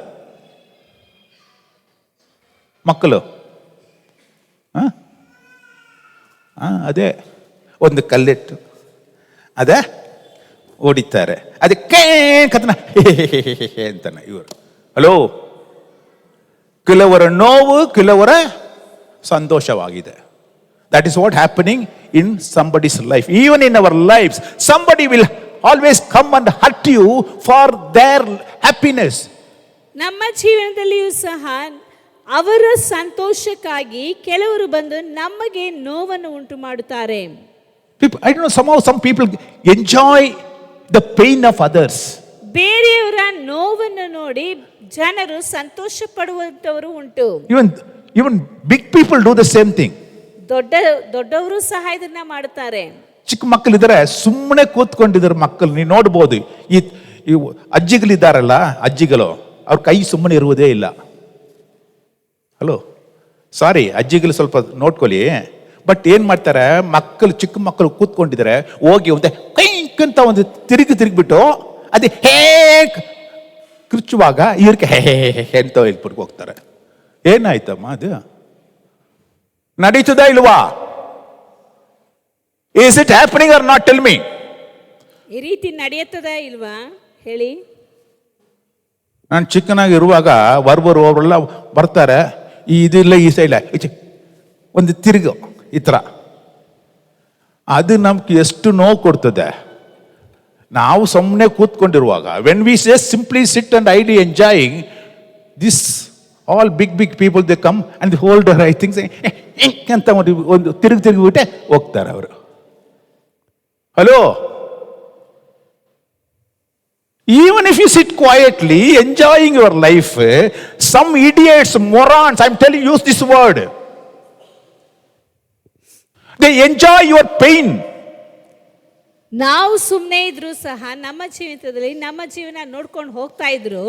ಮಕ್ಕಳು ಅದೇ ಒಂದು ಕಲ್ಲಿಟ್ಟು ಅದೇ ಓಡಿತಾರೆ, ಅದಕ್ಕೆ ಕಥನ ಅಂತಾನೆ ಇವರು. ಹಲೋ, ಕೆಲವರ ನೋವು ಕೆಲವರ ಸಂತೋಷವಾಗಿದೆ. That is what happening in somebody's life. Even in our lives, somebody will always come and hurt you for their happiness. ನಮ್ಮ ಜೀವನದಲ್ಲಿಯೂ ಸಹ ಅವರ ಸಂತೋಷಕ್ಕಾಗಿ ಕೆಲವರು ಬಂದು ನಮಗೆ ನೋವನ್ನು ಉಂಟು ಮಾಡುತ್ತಾರೆ. I don't know, somehow some people enjoy the pain of others. ಬೇರೆಯವರ ನೋವನ್ನು ನೋಡಿ ಜನರು ಸಂತೋಷ ಪಡುವಂತವರು ಉಂಟು. Even big people do the same thing. ದೊಡ್ಡವರು ಸಹ ಇದನ್ನ ಮಾಡುತ್ತಾರೆ. ಚಿಕ್ಕ ಮಕ್ಕಳಿದ್ದಾರೆ, ಸುಮ್ಮನೆ ಕೂತ್ಕೊಂಡಿದ್ದಾರೆ ಮಕ್ಕಳು. ನೀವು ನೋಡ್ಬೋದು, ಈ ಅಜ್ಜಿಗಳಿದ್ದಾರಲ್ಲ, ಅಜ್ಜಿಗಳು ಅವ್ರ ಕೈ ಸುಮ್ಮನೆ ಇರುವುದೇ ಇಲ್ಲ. ಹಲೋ, ಸಾರಿ ಅಜ್ಜಿಗಳು ಸ್ವಲ್ಪ ನೋಡ್ಕೊಳ್ಳಿ. ಬಟ್ ಏನ್ ಮಾಡ್ತಾರೆ, ಮಕ್ಕಳು, ಚಿಕ್ಕ ಮಕ್ಕಳು ಕೂತ್ಕೊಂಡಿದ್ದಾರೆ, ಹೋಗಿ ಒಂದೇ ಕೈಂಕಂತ ಒಂದು ತಿರುಗಿಬಿಟ್ಟು ಅದೇ ಕಿರ್ಚುವಾಗ ಇವ್ರಿಗೆ ಹೇ ಅಂತ ಹೇಳ್ಬಿಟ್ಟು ಹೋಗ್ತಾರೆ. ಏನಾಯ್ತಮ್ಮ, ಅದು ನಡೀತದ ಇಲ್ವಾ? Is it happening or not? Tell me. ಈ ರೀತಿ ನಡೆಯುತ್ತದ ಇಲ್ವಾ ಹೇಳಿ. ನಾನು ಚಿಕ್ಕನಾಗಿ ಇರುವಾಗ ಅವರೆಲ್ಲ ಬರ್ತಾರೆ, ಇದಿಲ್ಲ ಈ ಸೈಡ್ ಒಂದು ತಿರುಗು ಈ ಥರ. ಅದು ನಮ್ಗೆ ಎಷ್ಟು ನೋವು ಕೊಡ್ತದೆ. ನಾವು ಸುಮ್ಮನೆ ಕೂತ್ಕೊಂಡಿರುವಾಗ, when we say simply sit and idly enjoying this, all big people they come and the holder I think ಅಂತ ಒಂದು ತಿರುಗಿಬಿಟ್ಟೆ ಹೋಗ್ತಾರೆ ಅವರು. Hello, even if you sit quietly enjoying your life, some idiots, morons, I'm telling you, use this word, they enjoy your pain. ನಾವು ಸುಮ್ಮನೆ ಇದ್ರು ಸಹ ನಮ್ಮ ಜೀವಿತದಲ್ಲಿ ನಮ್ಮ ಜೀವನ ನೋಡ್ಕೊಂಡು ಹೋಗ್ತಾ ಇದ್ರು,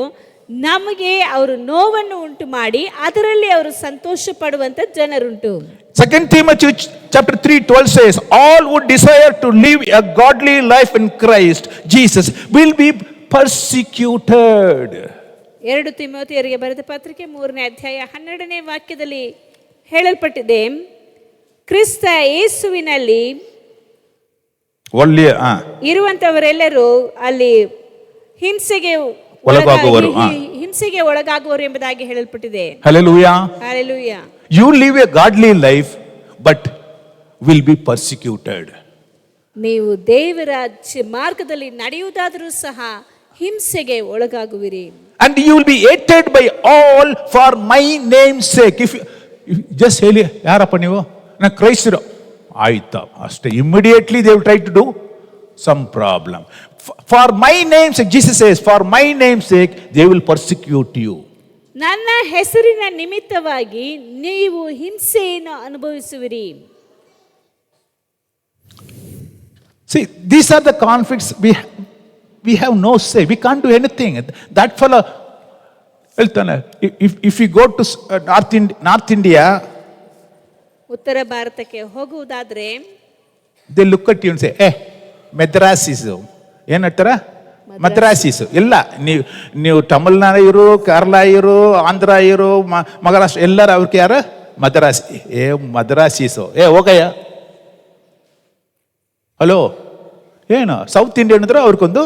ನಮಗೆ ಅವರು ನೋವನ್ನು ಉಂಟು ಮಾಡಿ ಅದರಲ್ಲಿ ಅವರು ಸಂತೋಷ ಪಡುವಂತ ಜನರುಂಟು. 2 Timothy chapter 3:12 says, all who desire to live a godly life in Christ Jesus will be persecuted. 2 ತಿಮೋಥೆಯರಿಗೆ ಬರೆದ ಪತ್ರಿಕೆ 3ನೇ ಅಧ್ಯಾಯ 12ನೇ ವಾಕ್ಯದಲ್ಲಿ ಹೇಳಲ್ಪಟ್ಟಿದೆ, ಕ್ರಿಸ್ತ ಯೇಸುವಿನಲ್ಲಿ ಒಳ್ಳೆಯ ಇರುವಂತವರೆಲ್ಲರೂ ಅಲ್ಲಿ ಹಿಂಸೆಗೆ ಒಳಗಾಗುವರು ಎಂಬುದಾಗಿ ಹೇಳಲ್ಪಟ್ಟಿದೆ. Hallelujah. Hallelujah. You live a godly life but will be persecuted. ನೀವು ದೇವರ ಮಾರ್ಗದಲ್ಲಿ ನಡೆಯುವುದಾದರೂ ಸಹ ಹಿಂಸೆಗೆ ಒಳಗಾಗುವಿರಿ. And you will be hated by all for my name's sake. If you just ಹೇಳಿ, ಯಾರಪ್ಪ ನೀವು? ನಾ ಕ್ರೈಸ್ತರು. ಆಯ್ತಾ, ಅಷ್ಟೇ. Immediately they will try to do some problem. For my name's sake, Jesus says, for my name's sake they will persecute you. ನನ್ನ ಹೆಸರಿನ ನಿಮಿತ್ತವಾಗಿ ನೀವು ಹಿಂಸೆಯನ್ನು ಅನುಭವಿಸುವಿರಿ. See, these are the conflicts we have no say. We can't do anything. That fellow, ಹೇಳ್ತಾನೆ, if you go to North India, ಉತ್ತರ ಭಾರತಕ್ಕೆ ಹೋಗುವುದಾದ್ರೆ they look at you and say, Madrasis. ಏನು ಹೇಳ್ತಾರ? ಮದ್ರಾಸೀಸ್. ಇಲ್ಲ, ನೀವು ತಮಿಳ್ನಾಡು ಇರು, ಕೇರಳ ಇರು, ಆಂಧ್ರ ಇರು, ಮಹಾರಾಷ್ಟ್ರ, ಎಲ್ಲರೂ ಅವ್ರಿಗೆ ಯಾರು? ಮದ್ರಾಸಿ. ಮದ್ರಾಸೀಸು. ಹೋಗಯ್ಯ. ಹಲೋ, ಏನು ಸೌತ್ ಇಂಡಿಯನ್ ಅಂದ್ರೆ ಅವ್ರಿಗೊಂದು,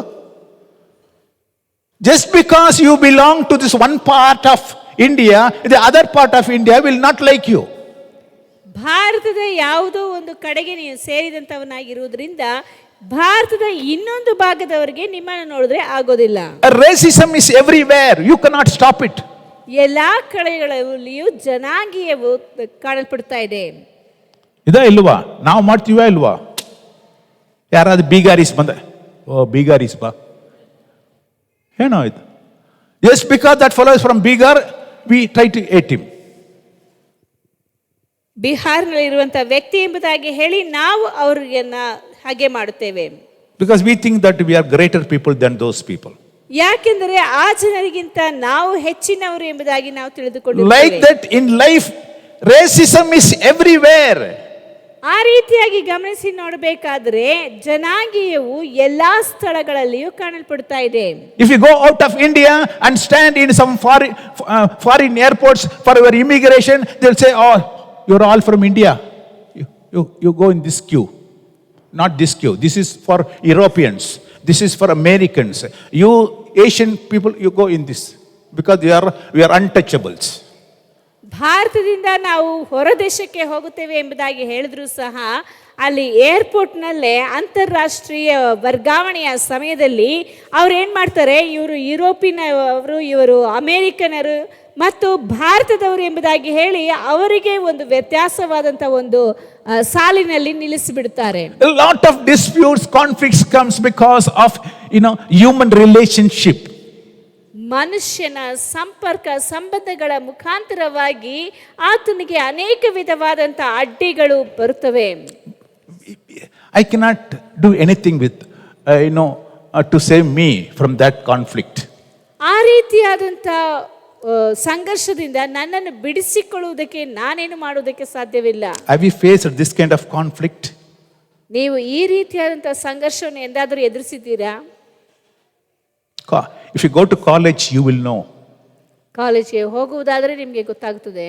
just because you belong to this one part of India, the other part of India will not like you. ಭಾರತದ ಯಾವುದೋ ಒಂದು ಕಡೆಗೆ ನೀವು ಸೇರಿದಂತವನಾಗಿರುವುದರಿಂದ ಭಾರತದ ಇನ್ನೊಂದು ಭಾಗದವರಿಗೆ ನಿಮ್ಮನ್ನು ನೋಡಿದ್ರೆ ಆಗೋದಿಲ್ಲ. Racism is everywhere. You cannot stop it. ಎಲ್ಲಾ ಕಡೆಗಳಲ್ಲಿಯೂ ಜನಾಂಗೀಯವು ಕಾಣಲ್ಪಡ್ತಾ ಇದೆ. ಇದಾ ಇಲ್ವಾ? ನಾವು ಮಾಡ್ತೀವ ಇಲ್ವಾ? ಯಾರಾದ್ರೂ ಬೀಗಾರೀಸ್ ಬಂದ, ಬೀಗಾರೀಸ್ ಬಾ, ಏನೋ ಇದು. Just because that fellow is from Bihar, we try to hate him. ಬಿಹಾರ್ನಲ್ಲಿ ಇರುವಂತಹ ವ್ಯಕ್ತಿ ಎಂಬುದಾಗಿ ಹೇಳಿ ನಾವು ಅವರಿಗೆ ಹಾಗೆ ಮಾಡುತ್ತೇವೆ. Because we think that we are greater people than those people. ಯಾಕೆಂದರೆ ಆ ಜನರಿಗಿಂತ ನಾವು ಹೆಚ್ಚಿನವರು ಎಂಬುದಾಗಿ ನಾವು ತಿಳಿದುಕೊಂಡಿದ್ದೇವೆ. Like that in life, racism is everywhere. ಆ ರೀತಿಯಾಗಿ ಗಮನಿಸಿ ನೋಡಬೇಕಾದ್ರೆ ಜನಾಂಗೀಯವು ಎಲ್ಲಾ ಸ್ಥಳಗಳಲ್ಲಿಯೂ ಕಾಣಲ್ಪಡ್ತಾ ಇದೆ. If you go out of India and stand in some foreign airports for your immigration, they'll say, oh, you're all from India. You go in this queue. Not this queue. This is for Europeans. This is for Americans. You Asian people, you go in this. Because we are untouchables. ಭಾರತದಿಂದ ನಾವು ಹೊರ ದೇಶಕ್ಕೆ ಹೋಗುತ್ತೇವೆ ಎಂಬುದಾಗಿ ಹೇಳಿದ್ರು ಸಹ ಅಲ್ಲಿ ಏರ್ಪೋರ್ಟ್ನಲ್ಲೇ ಅಂತಾರಾಷ್ಟ್ರೀಯ ವರ್ಗಾವಣೆಯ ಸಮಯದಲ್ಲಿ ಅವ್ರು ಏನು ಮಾಡ್ತಾರೆ, ಇವರು ಯುರೋಪಿನವರು, ಇವರು ಅಮೇರಿಕನರು ಮತ್ತು ಭಾರತದವರು ಎಂಬುದಾಗಿ ಹೇಳಿ ಅವರಿಗೆ ಒಂದು ವ್ಯತ್ಯಾಸವಾದಂಥ ಒಂದು ಸಾಲಿನಲ್ಲಿ ನಿಲ್ಲಿಸಿಬಿಡುತ್ತಾರೆ. A lot of disputes, conflicts comes because of human relationship. ಮನುಷ್ಯನ ಸಂಪರ್ಕ ಸಂಬಂಧಗಳ ಮುಖಾಂತರವಾಗಿ ಆತನಿಗೆ ಅನೇಕ ವಿಧವಾದಂಥ ಅಡ್ಡಿಗಳು ಬರುತ್ತವೆ. I cannot do anything with to save me from that conflict. ಆ ರೀತಿಯಾದಂಥ ಸಂಘರ್ಷದಿಂದ ನನ್ನನ್ನು ಬಿಡಿಸಿಕೊಳ್ಳುವುದಕ್ಕೆ ನಾನೇನು ಮಾಡುವುದಕ್ಕೆ ಸಾಧ್ಯವಿಲ್ಲ. Have you faced this kind of conflict? ನೀವು ಈ ರೀತಿಯಾದಂಥ ಸಂಘರ್ಷವನ್ನು ಎಂದಾದರೂ ಎದುರಿಸಿದ್ದೀರಾ? If you go to college, you will know. ಕಾಲೇಜಿಗೆ ಹೋಗುವುದಾದರೆ ನಿಮಗೆ ಗೊತ್ತಾಗುತ್ತದೆ.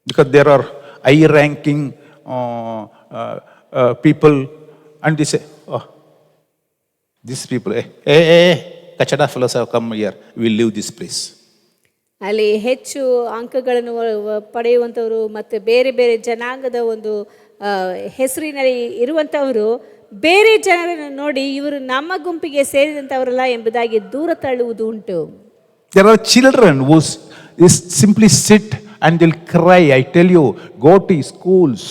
Because there are high-ranking people, and they say, oh, these people, Kachada fellows have come here, we will leave this place. ಅಲ್ಲಿ ಹೆಚ್ಚು ಅಂಕಗಳನ್ನು ಪಡೆಯುವಂಥವರು ಮತ್ತು ಬೇರೆ ಬೇರೆ ಜನಾಂಗದ ಒಂದು ಹೆಸರಿನಲ್ಲಿ ಇರುವಂಥವರು ಬೇರೆ ಜನರನ್ನು ನೋಡಿ ಇವರು ನಮ್ಮ ಗುಂಪಿಗೆ ಸೇರಿದಂಥವರಲ್ಲ ಎಂಬುದಾಗಿ ದೂರ ತಳ್ಳುವುದು ಉಂಟು. There are children who simply sit and they'll cry. I tell you, go to schools,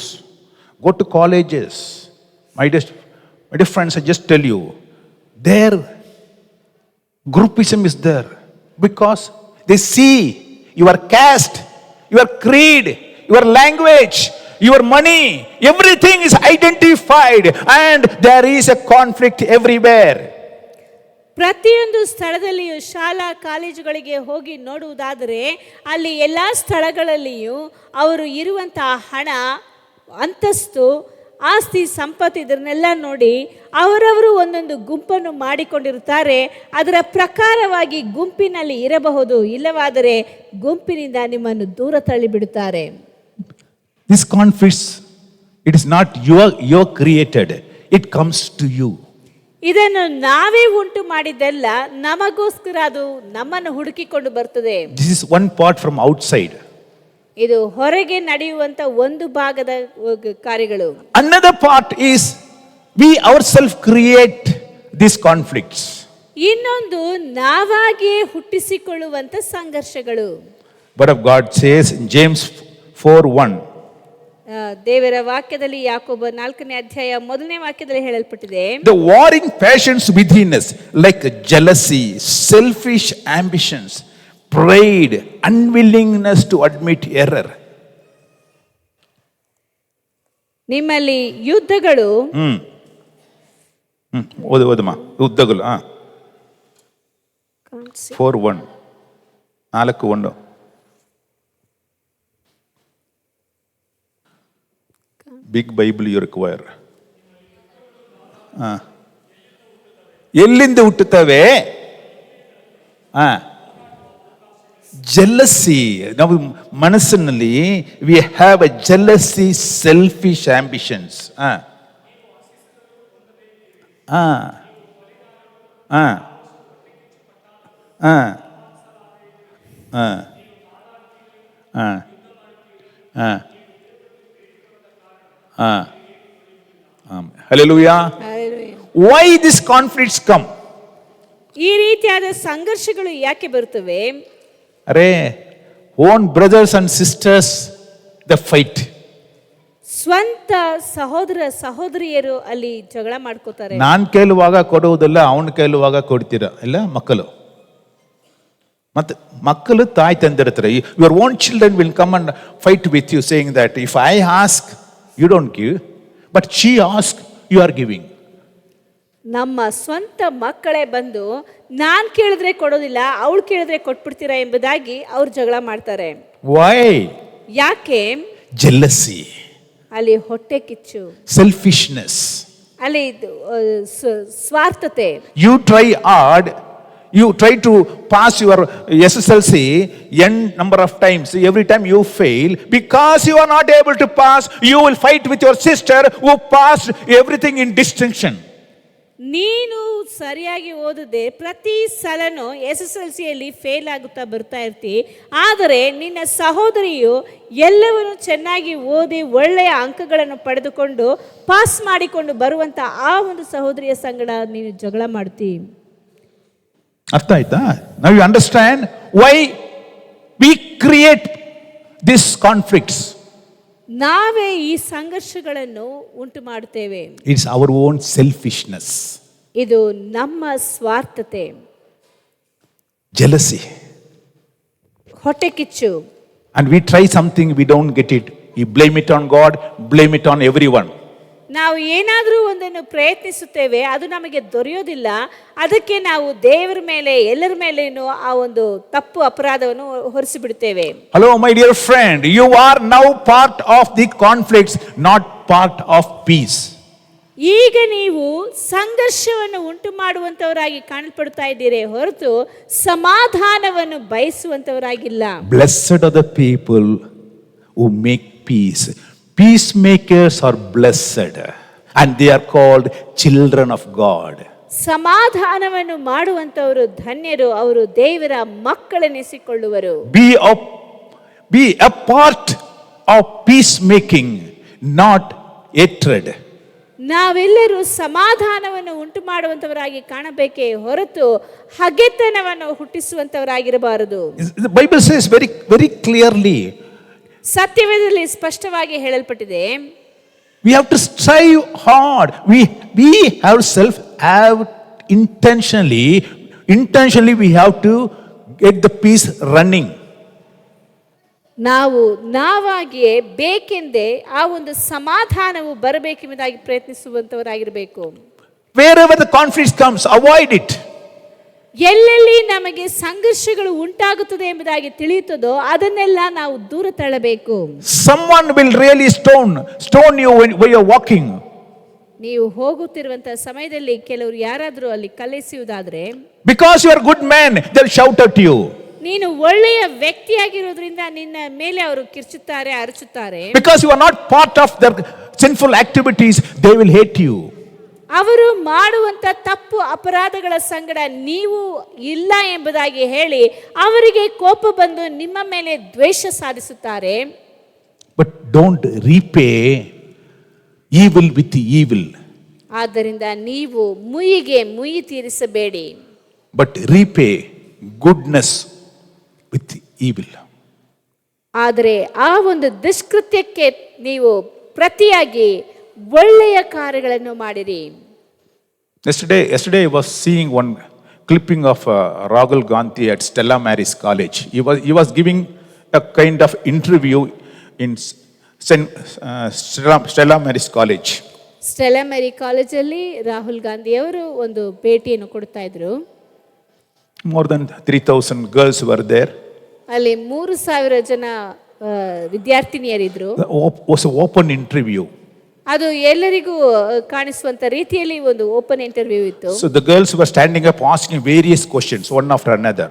go to colleges. My dear friends, I just tell you, their groupism is there because they see your caste, your creed, your language, your money, everything is identified and there is a conflict everywhere. ಪ್ರತಿಯೊಂದು ಸ್ಥಳದಲ್ಲಿಯೂ ಶಾಲಾ ಕಾಲೇಜುಗಳಿಗೆ ಹೋಗಿ ನೋಡುವುದಾದರೆ ಅಲ್ಲಿ ಎಲ್ಲ ಸ್ಥಳಗಳಲ್ಲಿಯೂ ಅವರು ಇರುವಂತಹ ಹಣ, ಅಂತಸ್ತು, ಆಸ್ತಿ, ಸಂಪತ್ತು ಇದನ್ನೆಲ್ಲ ನೋಡಿ ಅವರವರು ಒಂದೊಂದು ಗುಂಪನ್ನು ಮಾಡಿಕೊಂಡಿರುತ್ತಾರೆ. ಅದರ ಪ್ರಕಾರವಾಗಿ ಗುಂಪಿನಲ್ಲಿ ಇರಬಹುದು, ಇಲ್ಲವಾದರೆ ಗುಂಪಿನಿಂದ ನಿಮ್ಮನ್ನು ದೂರ ತಳ್ಳಿಬಿಡುತ್ತಾರೆ. This conflict, it is not your created, it comes to you. ಇದನ್ನು ನಾವೇ ಉಂಟು ಮಾಡಿದ್ದಲ್ಲ, ನಮಗೋಸ್ಕರ ಅದು ನಮ್ಮನ್ನು ಹುಡುಕಿಕೊಂಡು ಬರ್ತದೆ. This is one part from outside. ಇದು ಹೊರಗೆ ನಡೆಯುವಂತ ಒಂದು ಭಾಗದ ಕಾರ್ಯಗಳು. Another part is we ourselves create these conflicts. ಇನ್ನೊಂದು ನಾವಾಗಿಯೇ ಹುಟ್ಟಿಸಿಕೊಳ್ಳುವಂತ ಸಂಘರ್ಷಗಳು. Word of God says in James 4:1. ದೇವರ ವಾಕ್ಯದಲ್ಲಿ ಯಾಕೋಬ 4ನೇ ಅಧ್ಯಾಯ 1ನೇ ವಾಕ್ಯದಲ್ಲಿ ಹೇಳಲ್ಪಟ್ಟಿದೆ, The warring passions within us, like jealousy, selfish ambitions, pride, unwillingness to admit error. ನಿಮ್ಮಲ್ಲಿ ಯುದ್ಧಗಳು ಓದಮ್ಮ ಯುದ್ಧಗಳು 4:1. 4:1. Big Bible you require. ಎಲ್ಲಿಂದ ಹುಟ್ಟುತ್ತವೆ? ಜೆಲ್ಲಸಿ. ನಾವು ಮನಸ್ಸಿನಲ್ಲಿ we have a jealousy, selfish ambitions. Hallelujah. Why these conflicts come? ಈ ರೀತಿಯಾದ ಸಂಘರ್ಷಗಳು ಯಾಕೆ ಬರುತ್ತವೆ? ಅರೆ, own brothers and sisters the fight. ಸ್ವಂತ ಸಹೋದರ ಸಹೋದರಿಯರು ಅಲ್ಲಿ ಜಗಳ ಮಾಡ್ಕೋತಾರೆ. ನಾನ್ ಕೇಳುವಾಗ ಕೊಡುವುದಲ್ಲ, ಅವನು ಕೇಳುವಾಗ ಕೊಡ್ತೀರ ಇಲ್ಲ ಮಕ್ಕಳು. ಮತ್ತೆ ಮಕ್ಕಳು ತಾಯಿ ತಂದಿರ್ತಾರೆ. Your own children will come and fight with you saying that if I ask you don't give, but she ask you are giving. ನಮ್ಮ ಸ್ವಂತ ಮಕ್ಕಳೇ ಬಂದು ನಾನ್ ಕೇಳಿದ್ರೆ ಕೊಡೋದಿಲ್ಲ, ಅವಳು ಕೇಳಿದ್ರೆ ಕೊಟ್ಬಿಡ್ತೀರಾ ಎಂಬುದಾಗಿ ಅವ್ರು ಜಗಳ ಮಾಡ್ತಾರೆ. ವೈ? ಯಾಕೆ? ಜೆಲ್ಲಸಿ, ಅಲ್ಲಿ ಹೊಟ್ಟೆ ಕಿಚ್ಚು, ಸೆಲ್ಫಿಶ್ನೆಸ್, ಅಲ್ಲಿ ಸ್ವಾರ್ಥತೆ. You try hard, you try to pass your SSLC n number of times. Every time you fail, because you are not able to pass, you will fight with your sister who passed everything in distinction. ನೀನು ಸರಿಯಾಗಿ ಓದದೆ ಪ್ರತಿ ಸಲನೂ SSLCಯಲ್ಲಿ fail ಆಗುತ್ತಾ ಬರ್ತಾ ಇರ್ತಿ. ಆದರೆ ನಿನ್ನ ಸಹೋದರಿಯು ಎಲ್ಲವನ್ನು ಚೆನ್ನಾಗಿ ಓದಿ ಒಳ್ಳೆಯ ಅಂಕಗಳನ್ನು ಪಡೆದುಕೊಂಡು ಪಾಸ್ ಮಾಡಿಕೊಂಡು ಬರುವಂತ ಆ ಒಂದು ಸಹೋದರಿಯ ಸಂಗಡ ನೀನು ಜಗಳ ಮಾಡ್ತಿ. ಅರ್ಥ ಆಯ್ತಾ? Now you understand why we create these conflicts. ನಾವೇ ಈ ಸಂಘರ್ಷಗಳನ್ನು ಉಂಟು ಮಾಡುತ್ತೇವೆ. It's our own selfishness. ಇದು ನಮ್ಮ ಸ್ವಾರ್ಥತೆ, jealousy, ಹೊಟ್ಟೆ ಕಿಚ್ಚು. And we try something, we don't get it. We blame it on God, blame it on everyone. ನಾವು ಏನಾದರೂ ಒಂದನ್ನು ಪ್ರಯತ್ನಿಸುತ್ತೇವೆ, ಅದು ನಮಗೆ ದೊರೆಯೋದಿಲ್ಲ. ಅದಕ್ಕೆ ನಾವು ದೇವರ ಮೇಲೆ ಎಲ್ಲರ ಮೇಲೇನೂ ಆ ಒಂದು ತಪ್ಪು ಅಪರಾಧವನ್ನು ಹೊರಿಸಿಬಿಡುತ್ತೇವೆ. Hello my dear friend, you are now part of the conflicts, not part of peace. ಈಗ ನೀವು ಸಂಘರ್ಷವನ್ನು ಉಂಟು ಮಾಡುವಂತವರಾಗಿ ಕಾಣಲ್ಪಡ್ತಾ ಇದ್ದೀರಿ ಹೊರತು ಸಮಾಧಾನವನ್ನು ಬಯಸುವಂತವರಾಗಿಲ್ಲ. Blessed are the people who make peace. Peacemakers are blessed and they are called children of God. ಸಮಾಧಾನವನ್ನು ಮಾಡುವಂತವರು ಧನ್ಯರು, ಅವರು ದೇವರ ಮಕ್ಕಳೆನಿಸಿಕೊಳ್ಳುವರು. Be a part of peacemaking, not hatred. ನಾವೆಲ್ಲರೂ ಸಮಾಧಾನವನ್ನು ಉಂಟು ಮಾಡುವಂತವರಾಗಿ ಕಾಣಬೇಕೇ ಹೊರತು ಹಗೆತನವನ್ನು ಹುಟ್ಟಿಸುವಂತವರಾಗಿರಬಾರದು. The Bible says very, very clearly. ಸತ್ಯವೇದದಲ್ಲಿ ಸ್ಪಷ್ಟವಾಗಿ ಹೇಳಲ್ಪಟ್ಟಿದೆ. We have to strive hard. We ourselves have intentionally we have to get the peace running. ನಾವು ನಾವಾಗಿಯೇ ಬೇಕೆಂದೇ ಆ ಒಂದು ಸಮಾಧಾನವು ಬರಬೇಕೆಂಬುದಾಗಿ ಪ್ರಯತ್ನಿಸುವಂತವರಾಗಿರಬೇಕು. Wherever the conflict comes, avoid it. ಎಲ್ಲೆಲ್ಲಿ ನಮಗೆ ಸಂಘರ್ಷಗಳು ಉಂಟಾಗುತ್ತದೆ ಎಂಬುದಾಗಿ ತಿಳಿಯುತ್ತದೋ ಅದನ್ನೆಲ್ಲ ನಾವು ದೂರ ತಳ್ಳಬೇಕು. Someone will really stone you when you are walking. ನೀವು ಹೋಗುತ್ತಿರುವಂತಹ ಸಮಯದಲ್ಲಿ ಕೆಲವರು ಯಾರಾದರೂ ಅಲ್ಲಿ ಕಲ್ಲೆಸೆಯುವುದಾದ್ರೆ, because you are a good man, they'll shout at you. ನೀನು ಒಳ್ಳೆಯ ವ್ಯಕ್ತಿಯಾಗಿರೋದ್ರಿಂದ ನಿನ್ನ ಮೇಲೆ ಅವರು ಕಿರ್ಚುತ್ತಾರೆ, ಅರಚುತ್ತಾರೆ. Because you are not part of their sinful activities, they will hate you. ಅವರು ಮಾಡುವಂತ ತಪ್ಪು ಅಪರಾಧಗಳ ಸಂಗಡ ನೀವು ಇಲ್ಲ ಎಂಬುದಾಗಿ ಹೇಳಿ ಅವರಿಗೆ ಕೋಪ ಬಂದು ನಿಮ್ಮ ಮೇಲೆ ದ್ವೇಷ ಸಾಧಿಸುತ್ತಾರೆ. But don't repay evil with evil. ಆದ್ದರಿಂದ ನೀವು ಮುಯಿಗೆ ಮುಯಿ ತೀರಿಸಬೇಡಿ. But repay goodness with evil. ಆದರೆ ಆ ಒಂದು ದುಷ್ಕೃತ್ಯಕ್ಕೆ ನೀವು ಪ್ರತಿಯಾಗಿ ಒಳ್ಳೆಯ ಕಾರ್ಯಗಳನ್ನು ಮಾಡಿರಿ. Yesterday I was seeing one clipping of Rahul Gandhi at Stella Maris College. He was giving a kind of interview in Stella Maris College. Stella Mary ಕಾಲೇಜಲ್ಲಿ ರಾಹುಲ್ ಗಾಂಧಿ ಅವರು ಒಂದು ಭೇಟಿಯನ್ನು ಕೊಡ್ತಾ ಇದ್ರು. More than 3,000 girls were there. ಅಲ್ಲಿ 3,000 ಜನ ವಿದ್ಯಾರ್ಥಿನಿಯರಿದ್ರು. Was an open interview. ಅದು ಎಲ್ಲರಿಗೂ ಕಾಣಿಸುವಂತ ರೀತಿಯಲ್ಲಿ ಒಂದು ಓಪನ್ ಇಂಟರ್ವ್ಯೂ ಇತ್ತು. So the girls were standing up asking various questions, one after another.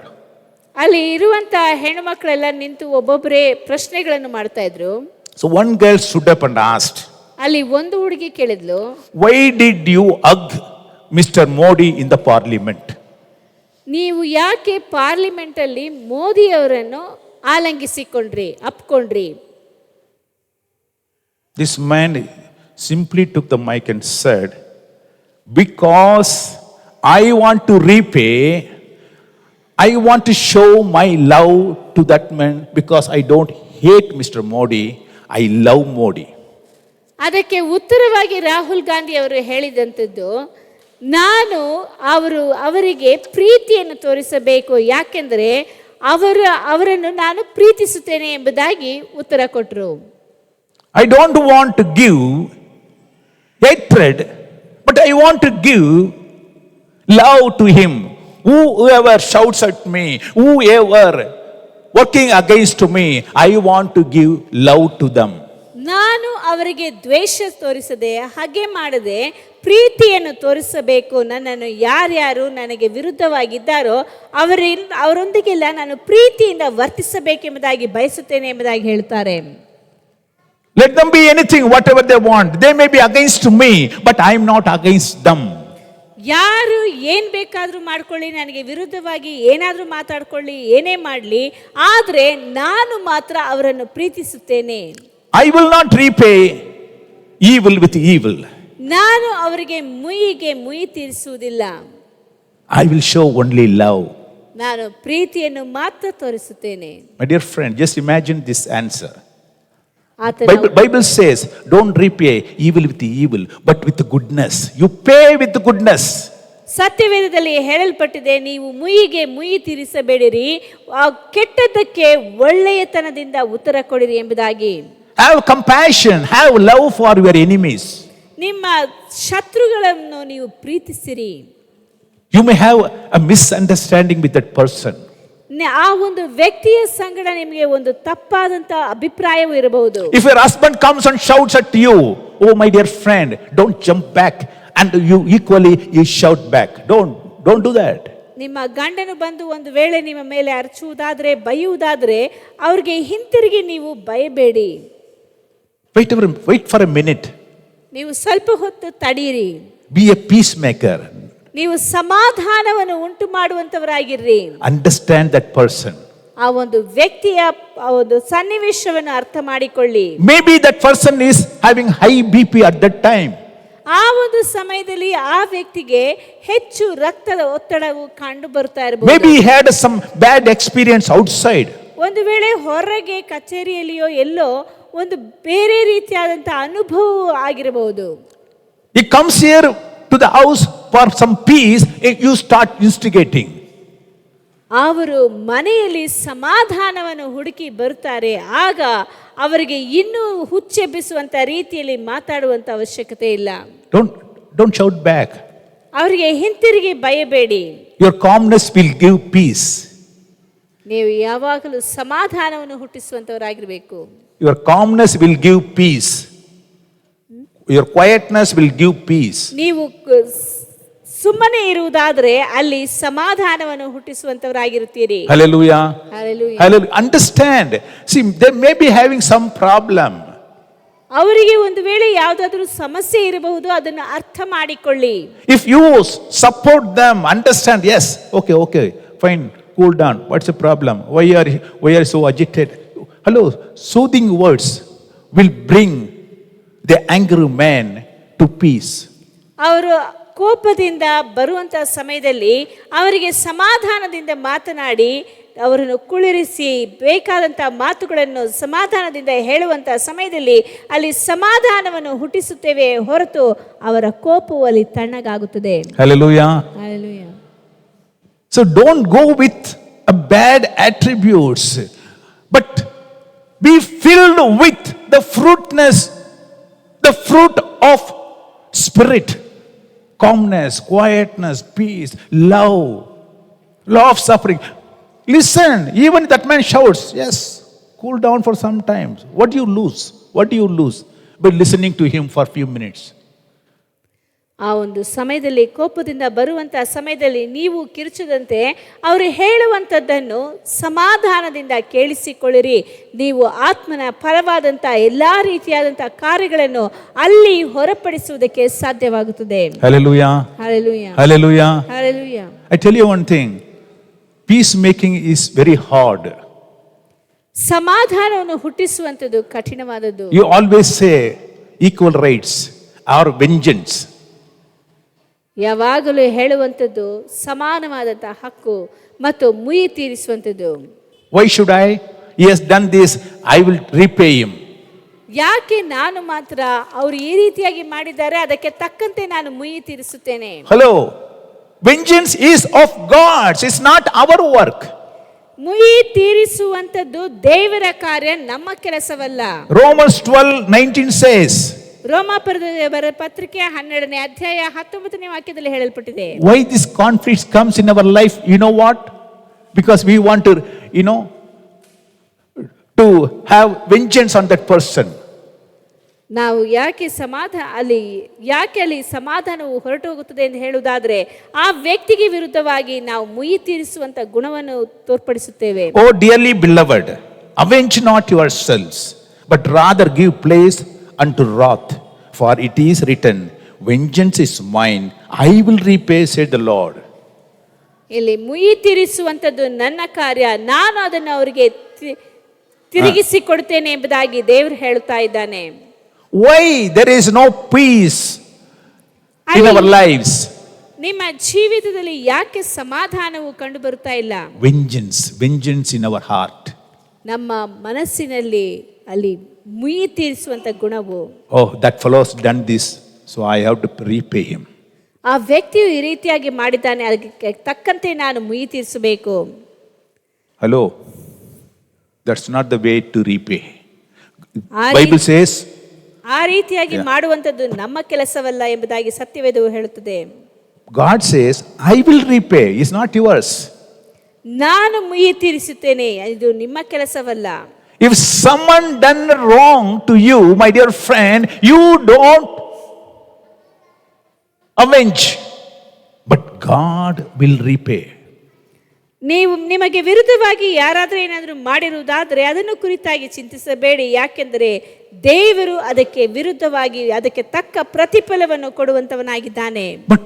ಅಲ್ಲಿ ಇರುವಂತ ಹೆಣ್ಣು ಮಕ್ಕಳೆಲ್ಲ ನಿಂತು ಒಬ್ಬೊಬ್ಬರೇ ಪ್ರಶ್ನೆಗಳನ್ನು ಮಾಡ್ತಾ ಇದ್ರು. So one girl stood up and asked, ಅಲ್ಲಿ ಒಂದು ಹುಡುಗಿ ಕೇಳಿದ್ಲು, why did you hug Mr. Modi in the parliament? ನೀವು ಯಾಕೆ ಪಾರ್ಲಿಮೆಂಟ್ ಅಲ್ಲಿ ಮೋದಿ ಅವರನ್ನು ಆಲಂಗಿಸಿಕೊಂಡ್ರಿ, ಅಪ್ಕೊಂಡ್ರಿ? This man simply took the mic and said, because I want to repay, I want to show my love to that man because I don't hate Mr. Modi, I love Modi. ಅದಕ್ಕೆ ಉತ್ತರವಾಗಿ ರಾಹುಲ್ ಗಾಂಧಿ ಅವರು ಹೇಳಿದಂಥದ್ದು, ನಾನು ಅವರಿಗೆ ಪ್ರೀತಿಯನ್ನು ತೋರಿಸಬೇಕು, ಯಾಕೆಂದರೆ ಅವರನ್ನು ನಾನು ಪ್ರೀತಿಸುತ್ತೇನೆ ಎಂಬುದಾಗಿ ಉತ್ತರ ಕೊಟ್ಟರು. I don't want to give hatred, but I want to give love to him. Whoever shouts at me, whoever working against me, I want to give love to them. ನಾನು ಅವರಿಗೆ ದ್ವೇಷ ತೋರಿಸದೆ, ಹಾಗೆ ಮಾಡದೆ ಪ್ರೀತಿಯನ್ನು ತೋರಿಸಬೇಕು. ನನ್ನನ್ನು ಯಾರ್ಯಾರು ನನಗೆ ವಿರುದ್ಧವಾಗಿದ್ದಾರೋ ಅವರೊಂದಿಗೆಲ್ಲ ನಾನು ಪ್ರೀತಿಯಿಂದ ವರ್ತಿಸಬೇಕೆಂಬುದಾಗಿ ಬಯಸುತ್ತೇನೆ ಎಂಬುದಾಗಿ ಹೇಳ್ತಾರೆ. Let them be anything, whatever they want. They may be against me, but I am not against them. ಯಾರು ಏನ್ ಬೇಕಾದ್ರೂ ಮಾಡ್ಕೊಳ್ಳಿ, ನನಗೆ ವಿರುದ್ಧವಾಗಿ ಏನಾದ್ರೂ ಮಾತಾಡ್ಕೊಳ್ಳಿ, ಏನೇ ಮಾಡಲಿ, ಆದ್ರೆ ನಾನು ಮಾತ್ರ ಅವರನ್ನು ಪ್ರೀತಿಸುತ್ತೇನೆ. I will not repay evil with evil. ನಾನು ಅವರಿಗೆ ಮುಯಿಗೆ ಮುಯಿ ತೀರಿಸುವುದಿಲ್ಲ. I will show only love. ನಾನು ಪ್ರೀತಿಯನ್ನು ಮಾತ್ರ ತೋರಿಸುತ್ತೇನೆ. My dear friend, just imagine this answer. ಆತನ Bible says, don't repay evil with evil, but with goodness. You pay with goodness. ಸತ್ಯವೇದದಲ್ಲಿ ಹೇಳಲ್ಪಟ್ಟಿದೆ, ನೀವು ಮುಯಿಗೆ ಮುಯಿ ತೀರಿಸಬೇಡಿರಿ, ಕೆಟ್ಟದ್ದಕ್ಕೆ ಒಳ್ಳೆಯತನದಿಂದ ಉತ್ತರ ಕೊಡಿರಿ ಎಂಬುದಾಗಿ. Have compassion, have love for your enemies. ನಿಮ್ಮ ಶತ್ರುಗಳನ್ನು ನೀವು ಪ್ರೀತಿಸಿರಿ. You may have a misunderstanding with that person. ಆ ಒಂದು ವ್ಯಕ್ತಿಯ ಸಂಗಡ ನಿಮಗೆ ಒಂದು ತಪ್ಪಾದಂತ ಅಭಿಪ್ರಾಯವೂ ಇರಬಹುದು. If your husband comes and shouts at you, oh my dear friend, don't jump back and you equally you shout back. Don't do that. ನಿಮ್ಮ ಗಂಡನು ಬಂದು ಒಂದು ವೇಳೆ ನಿಮ್ಮ ಮೇಲೆ ಅರಚುವುದಾದ್ರೆ, ಬೈಯುವುದಾದ್ರೆ ಅವ್ರಿಗೆ ಹಿಂತಿರುಗಿ ನೀವು ಬಯಬೇಡಿ. Wait for a minute. ನೀವು ಸ್ವಲ್ಪ ಹೊತ್ತು ತಡೀರಿ. Be a peacemaker. ನೀವು ಸಮಾಧಾನವನ್ನು ಉಂಟು ಮಾಡುವಂತವರಾಗಿರ್ರಿ. Understand that person. ಆ ಒಂದು ವ್ಯಕ್ತಿಯ ಆ ಒಂದು ಸನ್ನಿವೇಶವನ್ನು ಅರ್ಥ ಮಾಡಿಕೊಳ್ಳಿ. Maybe that person is having high BP at that time. ಆ ಒಂದು ಸಮಯದಲ್ಲಿ ಆ ವ್ಯಕ್ತಿಗೆ ಹೆಚ್ಚು ರಕ್ತದ ಒತ್ತಡವು ಕಂಡು ಬರ್ತಾ ಇರಬಹುದು. Maybe he had some bad experience outside. ಒಂದು ವೇಳೆ ಹೊರಗೆ ಕಚೇರಿಯಲ್ಲಿಯೋ ಎಲ್ಲೋ ಒಂದು ಬೇರೆ ರೀತಿಯಾದಂತ ಅನುಭವ ಆಗಿರಬಹುದು. He comes here to the house for some peace, you start instigating. ಅವರು ಮನೆಯಲ್ಲಿ ಸಮಾಧಾನವನ್ನು ಹುಡುಕಿ ಬರ್ತಾರೆ, ಆಗ ಅವರಿಗೆ ಇನ್ನೂ ಹುಚ್ಚೆಬ್ಬಿಸುವಂತ ರೀತಿಯಲ್ಲಿ ಮಾತಾಡುವಂತ ಅವಶ್ಯಕತೆ ಇಲ್ಲ. Don't shout back. ಅವರಿಗೆ ಹಿಂತಿರುಗಿ ಬಯಬೇಡಿ. Your calmness will give peace. ನೀವು ಯಾವಾಗಲೂ ಸಮಾಧಾನವನ್ನು ಹುಟ್ಟಿಸುವಂತವರಾಗಿರಬೇಕು. Your calmness will give peace. Your quietness will give peace. ನೀವು ಸುಮ್ಮನೆ ಇರುವುದಾದ್ರೆ ಅಲ್ಲಿ ಸಮಾಧಾನವನ್ನು ಹುಟ್ಟಿಸುವಂತವರಾಗಿರುತ್ತೀರಿ. Hallelujah. Hallelujah. Hallelujah. Understand. See, they may be having some problem. ಅವರಿಗೆ ಒಂದು ವೇಳೆ ಯಾವುದಾದ್ರೂ ಸಮಸ್ಯೆ ಇರಬಹುದು, ಅದನ್ನು ಅರ್ಥ ಮಾಡಿಕೊಳ್ಳಿ. If you support them, understand, yes, okay, fine, cool down. What's the problem? Why are you so agitated? Hello, soothing words will bring the angry man to peace. ಅವರು ಕೋಪದಿಂದ ಬರುವಂತ ಸಮಯದಲ್ಲಿ ಅವರಿಗೆ ಸಮಾಧಾನದಿಂದ ಮಾತನಾಡಿ ಅವರನ್ನು ಕುಳ್ಳಿರಿಸಿ ಬೇಕಾದಂತ ಮಾತುಗಳನ್ನು ಸಮಾಧಾನದಿಂದ ಹೇಳುವಂತ ಸಮಯದಲ್ಲಿ ಅಲ್ಲಿ ಸಮಾಧಾನವನ್ನು ಹುಟ್ಟಿಸುತ್ತೇವೆ ಹೊರತು ಅವರ ಕೋಪವು ಅಲ್ಲಿ ತಣ್ಣಗಾಗುತ್ತದೆ. Hallelujah. Hallelujah. So don't go with a bad attributes, but be filled with the fruit of spirit. Calmness, quietness, peace, love. Law of suffering. Listen, even that man shouts, yes, cool down for some time. What do you lose? What do you lose by listening to him for a few minutes? ಆ ಒಂದು ಸಮಯದಲ್ಲಿ, ಕೋಪದಿಂದ ಬರುವಂತಹ ಸಮಯದಲ್ಲಿ ನೀವು ಕಿರುಚದಂತೆ ಅವರು ಹೇಳುವಂಥದ್ದನ್ನು ಸಮಾಧಾನದಿಂದ ಕೇಳಿಸಿಕೊಳ್ಳಿರಿ. ನೀವು ಆತ್ಮನ ಫಲವಾದಂಥ ಎಲ್ಲ ರೀತಿಯಾದಂಥ ಕಾರ್ಯಗಳನ್ನು ಅಲ್ಲಿ ಹೊರಪಡಿಸುವುದಕ್ಕೆ ಸಾಧ್ಯವಾಗುತ್ತದೆ. Hallelujah. Hallelujah. Hallelujah. Hallelujah. I tell you one thing. Peacemaking is very hard. ಸಮಾಧಾನವನ್ನು ಹುಟ್ಟಿಸುವಂಥದ್ದು ಕಠಿಣವಾದದ್ದು. You always say equal rights or vengeance. ಯಾವಾಗಲೂ ಹೇಳುವಂಥದ್ದು ಸಮಾನವಾದಂಥ ಹಕ್ಕು ಮತ್ತು ಮುಯಿ ತೀರಿಸುವಂಥದ್ದು. Why should I? He has done this, I will repay him. ಯಾಕೆ ನಾನು ಮಾತ್ರ ಅವರು ಈ ರೀತಿಯಾಗಿ ಮಾಡಿದ್ದಾರೆ, ಅದಕ್ಕೆ ತಕ್ಕಂತೆ ನಾನು ಮುಯಿ ತೀರಿಸುತ್ತೇನೆ. Hello. Vengeance is of God's, it's not our work. ಮುಯಿ ತೀರಿಸುವಂಥದ್ದು ದೇವರ ಕಾರ್ಯ, ನಮ್ಮ ಕೆಲಸವಲ್ಲ. Romans 12:19 says, ರೋಮಾಪುರದ ಪತ್ರಿಕೆ 12ನೇ ಅಧ್ಯಾಯ 19ನೇ ವಾಕ್ಯದಲ್ಲಿ ಹೇಳಲ್ಪಟ್ಟಿದೆ. why this conflict comes in our life, you know what? Because we want to, to have vengeance on that person. ನಾವು ಯಾಕೆ ಅಲ್ಲಿ ಸಮಾಧಾನವು ಹೊರಟು ಹೋಗುತ್ತದೆ ಎಂದು ಹೇಳುವುದಾದ್ರೆ, ಆ ವ್ಯಕ್ತಿಗೆ ವಿರುದ್ಧವಾಗಿ ನಾವು ಮುಯಿ ತೀರಿಸುವಂತ ಗುಣವನ್ನು ತೋರ್ಪಡಿಸುತ್ತೇವೆ. Oh dearly beloved, avenge not yourselves, but rather give place unto wrath, for it is written, vengeance is mine, I will repay, said the Lord. ಇಲ್ಲಿ ಮುಯಿ ತೀರಿಸುವಂತದ್ದು ನನ್ನ ಕಾರ್ಯ, ನಾನು ಅದನ್ನು ಅವರಿಗೆ ತಿರುಗಿಸಿ ಕೊಡ್ತೇನೆ ಎಂಬುದಾಗಿ ದೇವರು ಹೇಳುತ್ತಾ ಇದ್ದಾನೆ. Why there is no peace in our lives? ನಿಮ್ಮ ಜೀವಿತದಲ್ಲಿ ಯಾಕೆ ಸಮಾಧಾನವು ಕಂಡು ಬರುತ್ತಾ ಇಲ್ಲ? Vengeance in our heart. ನಮ್ಮ ಮನಸ್ಸಿನಲ್ಲಿ ಅಲ್ಲಿ ಮುಯಿ ತೀರಿಸುವಂತ ಗುಣವು, Oh, that fellow's done this, so I have to repay him. ಆ ವ್ಯಕ್ತಿಯು ಈ ರೀತಿಯಾಗಿ ಮಾಡಿದ್ದಾನೆ, ಅದಕ್ಕೆ ತಕ್ಕಂತೆ ನಾನು ಮುಯಿ ತೀರಿಸಬೇಕು. Hello, that's not the way to repay. Bible says, ಆ ರೀತಿಯಾಗಿ ಮಾಡುವಂಥದ್ದು ನಮ್ಮ ಕೆಲಸವಲ್ಲ ಎಂಬುದಾಗಿ ಸತ್ಯವೇದವು ಹೇಳುತ್ತದೆ. God says, I will repay, it's not yours. ನಾನು ಮುಯಿ ತೀರಿಸುತ್ತೇನೆ, ಇದು ನಿಮ್ಮ ಕೆಲಸವಲ್ಲ. If someone done wrong to you, my dear friend, you don't avenge, but God will repay. ನಿಮಗೆ ವಿರುದ್ಧವಾಗಿ ಯಾರಾದರೂ ಏನಾದರೂ ಮಾಡಿರುವುದಾದರೆ ಅದನ್ನು ಕುರಿತಾಗಿ ಚಿಂತಿಸಬೇಡಿ, ಯಾಕೆಂದರೆ ದೇವರು ಅದಕ್ಕೆ ವಿರುದ್ಧವಾಗಿ ಅದಕ್ಕೆ ತಕ್ಕ ಪ್ರತಿಫಲವನ್ನು ಕೊಡುವಂತವನಾಗಿದ್ದಾನೆ. But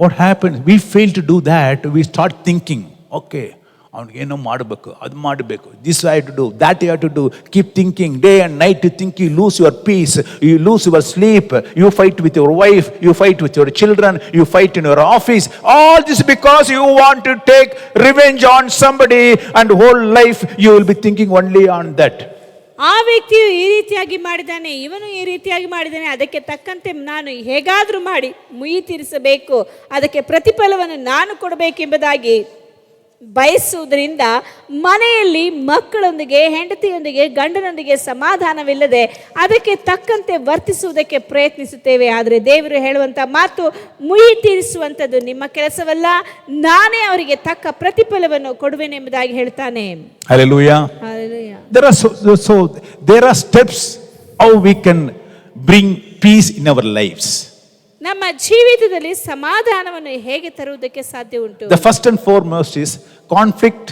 what happens? We fail to do that. We start thinking, okay, ಅವನಿಗೆ ಏನೋ ಮಾಡಬೇಕು, ಅದು ಮಾಡಬೇಕು, this I have to do, that I have to do. Keep thinking day and night to think. You lose your peace, you lose your sleep, you fight with your wife, you fight with your children, you fight in your office. All this because you want to take revenge on somebody, and whole life you will be thinking only on that. ಆ ವ್ಯಕ್ತಿಯು ಈ ರೀತಿಯಾಗಿ ಮಾಡಿದ್ದಾನೆ, ಇವನು ಈ ರೀತಿಯಾಗಿ ಮಾಡಿದ್ದಾನೆ, ಅದಕ್ಕೆ ತಕ್ಕಂತೆ ನಾನು ಹೇಗಾದರೂ ಮಾಡಿ ಮುಯಿ ತೀರಿಸಬೇಕು, ಅದಕ್ಕೆ ಪ್ರತಿಫಲವನ್ನು ನಾನು ಕೊಡಬೇಕೆಂಬುದಾಗಿ ಬಯಸುವುದರಿಂದ ಮನೆಯಲ್ಲಿ ಮಕ್ಕಳೊಂದಿಗೆ, ಹೆಂಡತಿಯೊಂದಿಗೆ, ಗಂಡನೊಂದಿಗೆ ಸಮಾಧಾನವಿಲ್ಲದೆ ಅದಕ್ಕೆ ತಕ್ಕಂತೆ ವರ್ತಿಸುವುದಕ್ಕೆ ಪ್ರಯತ್ನಿಸುತ್ತೇವೆ. ಆದರೆ ದೇವರು ಹೇಳುವಂಥ ಮಾತು, ಮುಯಿ ತೀರಿಸುವಂಥದ್ದು ನಿಮ್ಮ ಕೆಲಸವಲ್ಲ, ನಾನೇ ಅವರಿಗೆ ತಕ್ಕ ಪ್ರತಿಫಲವನ್ನು ಕೊಡುವೆನೆಂಬುದಾಗಿ ಹೇಳ್ತಾನೆ. Hallelujah. Hallelujah. There are steps how we can bring peace in our lives. ನಮ್ಮ ಜೀವಿತದಲ್ಲಿ ಸಮಾಧಾನವನ್ನು ಹೇಗೆ ತರುವುದಕ್ಕೆ ಸಾಧ್ಯ ಉಂಟು? The first and foremost is conflict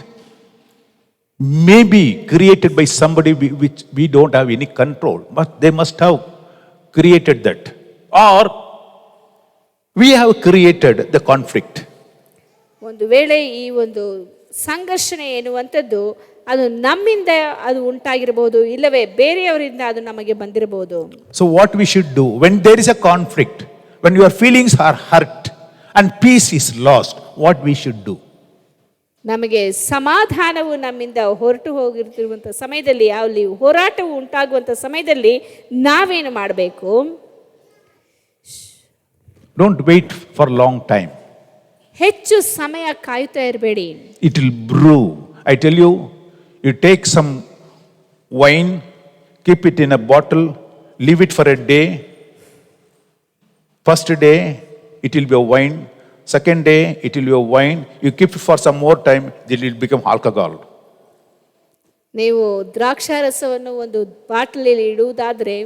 may be created by somebody which we don't have any control, but they must have created that, or we have created the conflict. ಒಂದು ವೇಳೆ ಈ ಒಂದು ಸಂಘರ್ಷಣೆ ಎನ್ನುವಂಥದ್ದು ಅದು ನಮ್ಮಿಂದ ಅದು ಉಂಟಾಗಿರಬಹುದು, ಇಲ್ಲವೇ ಬೇರೆಯವರಿಂದ ಅದು ನಮಗೆ ಬಂದಿರಬಹುದು. So what we should do when there is a conflict, when your feelings are hurt and peace is lost, what we should do? ನಮಗೆ ಸಮಾಧಾನವು ನಮ್ಮಿಂದ ಹೊರಟು ಹೋಗಿರ್ತಿರುವಂಥ ಸಮಯದಲ್ಲಿ, ಅಲ್ಲಿ ಹೋರಾಟವು ಉಂಟಾಗುವಂಥ ಸಮಯದಲ್ಲಿ ನಾವೇನು ಮಾಡಬೇಕು? Don't wait for long time. ಹೆಚ್ಚು ಸಮಯ ಕಾಯುತ್ತಾ ಇರಬೇಡಿ. It will brew. I tell you, you take some wine, keep it in a bottle, leave it for a day. First day, it will be a wine. second day it will be a wine, you keep it for some more time, it will become alcohol. ನೀವು ದ್ರಾಕ್ಷಾರಸವನ್ನು ಒಂದು ಬಾಟಲಿಯಲ್ಲಿ ಇಡುವುದಾದರೆ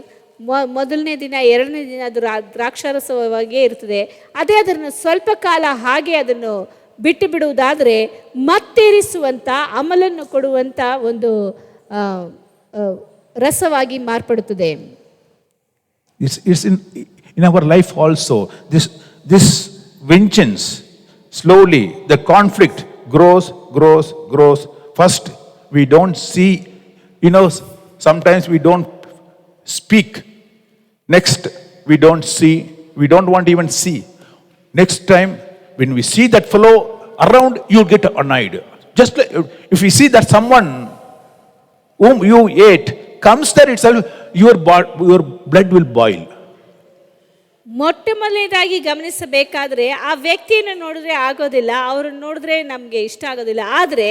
ಮೊದಲನೇ ದಿನ ಎರಡನೇ ದಿನ ಅದು ದ್ರಾಕ್ಷಾರಸವಾಗಿಯೇ ಇರ್ತದೆ. ಅದೇ ಅದನ್ನು ಸ್ವಲ್ಪ ಕಾಲ ಹಾಗೆ ಅದನ್ನು ಬಿಟ್ಟು ಬಿಡುವುದಾದರೆ ಮತ್ತೇರಿಸುವಂಥ ಅಮಲನ್ನು ಕೊಡುವಂಥ ಒಂದು ರಸವಾಗಿ ಮಾರ್ಪಡುತ್ತದೆ. It's in our life also. This vengeance, slowly, the conflict grows. First, we don't see, sometimes we don't speak. Next, we don't see, we don't want to even see. Next time, when we see that fellow around, you get annoyed. Just like if we see that someone whom you ate comes there itself, your blood will boil. ಮೊಟ್ಟ ಮೊದಲನೇದಾಗಿ ಗಮನಿಸಬೇಕಾದ್ರೆ ಆ ವ್ಯಕ್ತಿಯನ್ನು ನೋಡಿದ್ರೆ ಆಗೋದಿಲ್ಲ, ಅವರನ್ನು ನೋಡಿದ್ರೆ ನಮಗೆ ಇಷ್ಟ ಆಗೋದಿಲ್ಲ. ಆದರೆ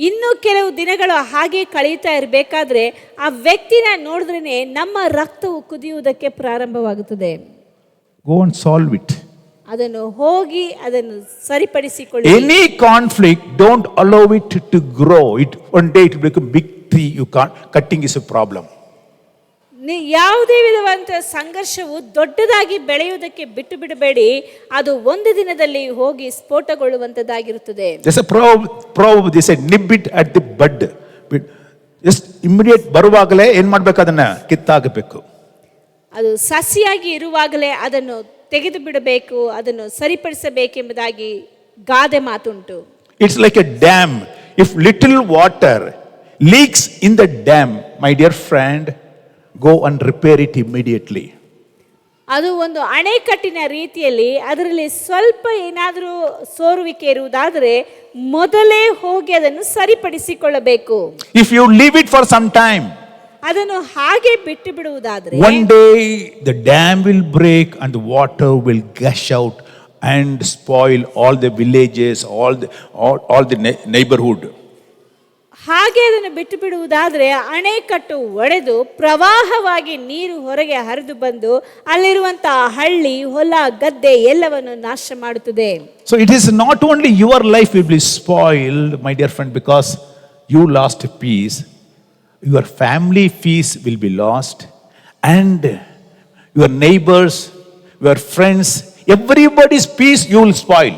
ಇನ್ನೂ ಕೆಲವು ದಿನಗಳು ಹಾಗೆ ಕಳೀತಾ ಇರಬೇಕಾದ್ರೆ ಆ ವ್ಯಕ್ತಿನ ನೋಡಿದ್ರೇ ನಮ್ಮ ರಕ್ತವು ಕುದಿಯುವುದಕ್ಕೆ ಪ್ರಾರಂಭವಾಗುತ್ತದೆ. Go and solve it. ಅದನ್ನು ಹೋಗಿ ಅದನ್ನು ಸರಿಪಡಿಸಿಕೊಳ್ಳಿ. Any conflict, don't allow it to grow. One day it will become big tree. You can't. Cutting is a problem. ಯಾವುದೇ ವಿಧವಾದ ಸಂಘರ್ಷವು ದೊಡ್ಡದಾಗಿ ಬೆಳೆಯುವುದಕ್ಕೆ ಬಿಟ್ಟು ಬಿಡಬೇಡಿ. ಅದು ಒಂದು ದಿನದಲ್ಲಿ ಹೋಗಿ ಸ್ಫೋಟಗೊಳ್ಳುವಂತದ್ದಾಗಿರುತ್ತದೆ. There's a proverb. They say nib it at the bud. Just immediate ಬರುವಾಗಲೇ ಏನು ಮಾಡಬೇಕು, ಅದನ್ನ ಕಿತ್ತಾಗಬೇಕು. ಅದು ಸಸಿಯಾಗಿ ಇರುವಾಗಲೇ ಅದನ್ನು ತೆಗೆದು ಬಿಡಬೇಕು, ಅದನ್ನು ಸರಿಪಡಿಸಬೇಕೆಂಬುದಾಗಿ ಗಾದೆ ಮಾತುಂಟು. It's like a dam. If little water leaks in the dam, my dear friend, go and repair it immediately. ಅದು ಒಂದು ಅಣೆಕಟ್ಟಿನ ರೀತಿಯಲ್ಲಿ ಅದರಲ್ಲಿ ಸ್ವಲ್ಪ ಏನಾದರೂ ಸೋರುವಿಕೆ ಇರುವುದಾದರೆ ಮೊದಲೇ ಹೋಗಿ ಅದನ್ನು ಸರಿಪಡಿಸಿಕೊಳ್ಳಬೇಕು. If you leave it for some time, ಅದನ್ನು ಹಾಗೆ ಬಿಟ್ಟು ಬಿಡುವುದಾದರೆ one day the dam will break and the water will gush out and spoil all the villages, all the neighborhood. ಹಾಗೆ ಅದನ್ನು ಬಿಟ್ಟು ಬಿಡುವುದಾದರೆ ಅಣೆಕಟ್ಟು ಒಡೆದು ಪ್ರವಾಹವಾಗಿ ನೀರು ಹೊರಗೆ ಹರಿದು ಬಂದು ಅಲ್ಲಿರುವಂತಹ ಹಳ್ಳಿ, ಹೊಲ, ಗದ್ದೆ ಎಲ್ಲವನ್ನು ನಾಶ ಮಾಡುತ್ತದೆ. So it is not only your life will be spoiled, my dear friend, because you lost peace. Your family peace will be lost, and your neighbors, your friends, everybody's peace you will spoil.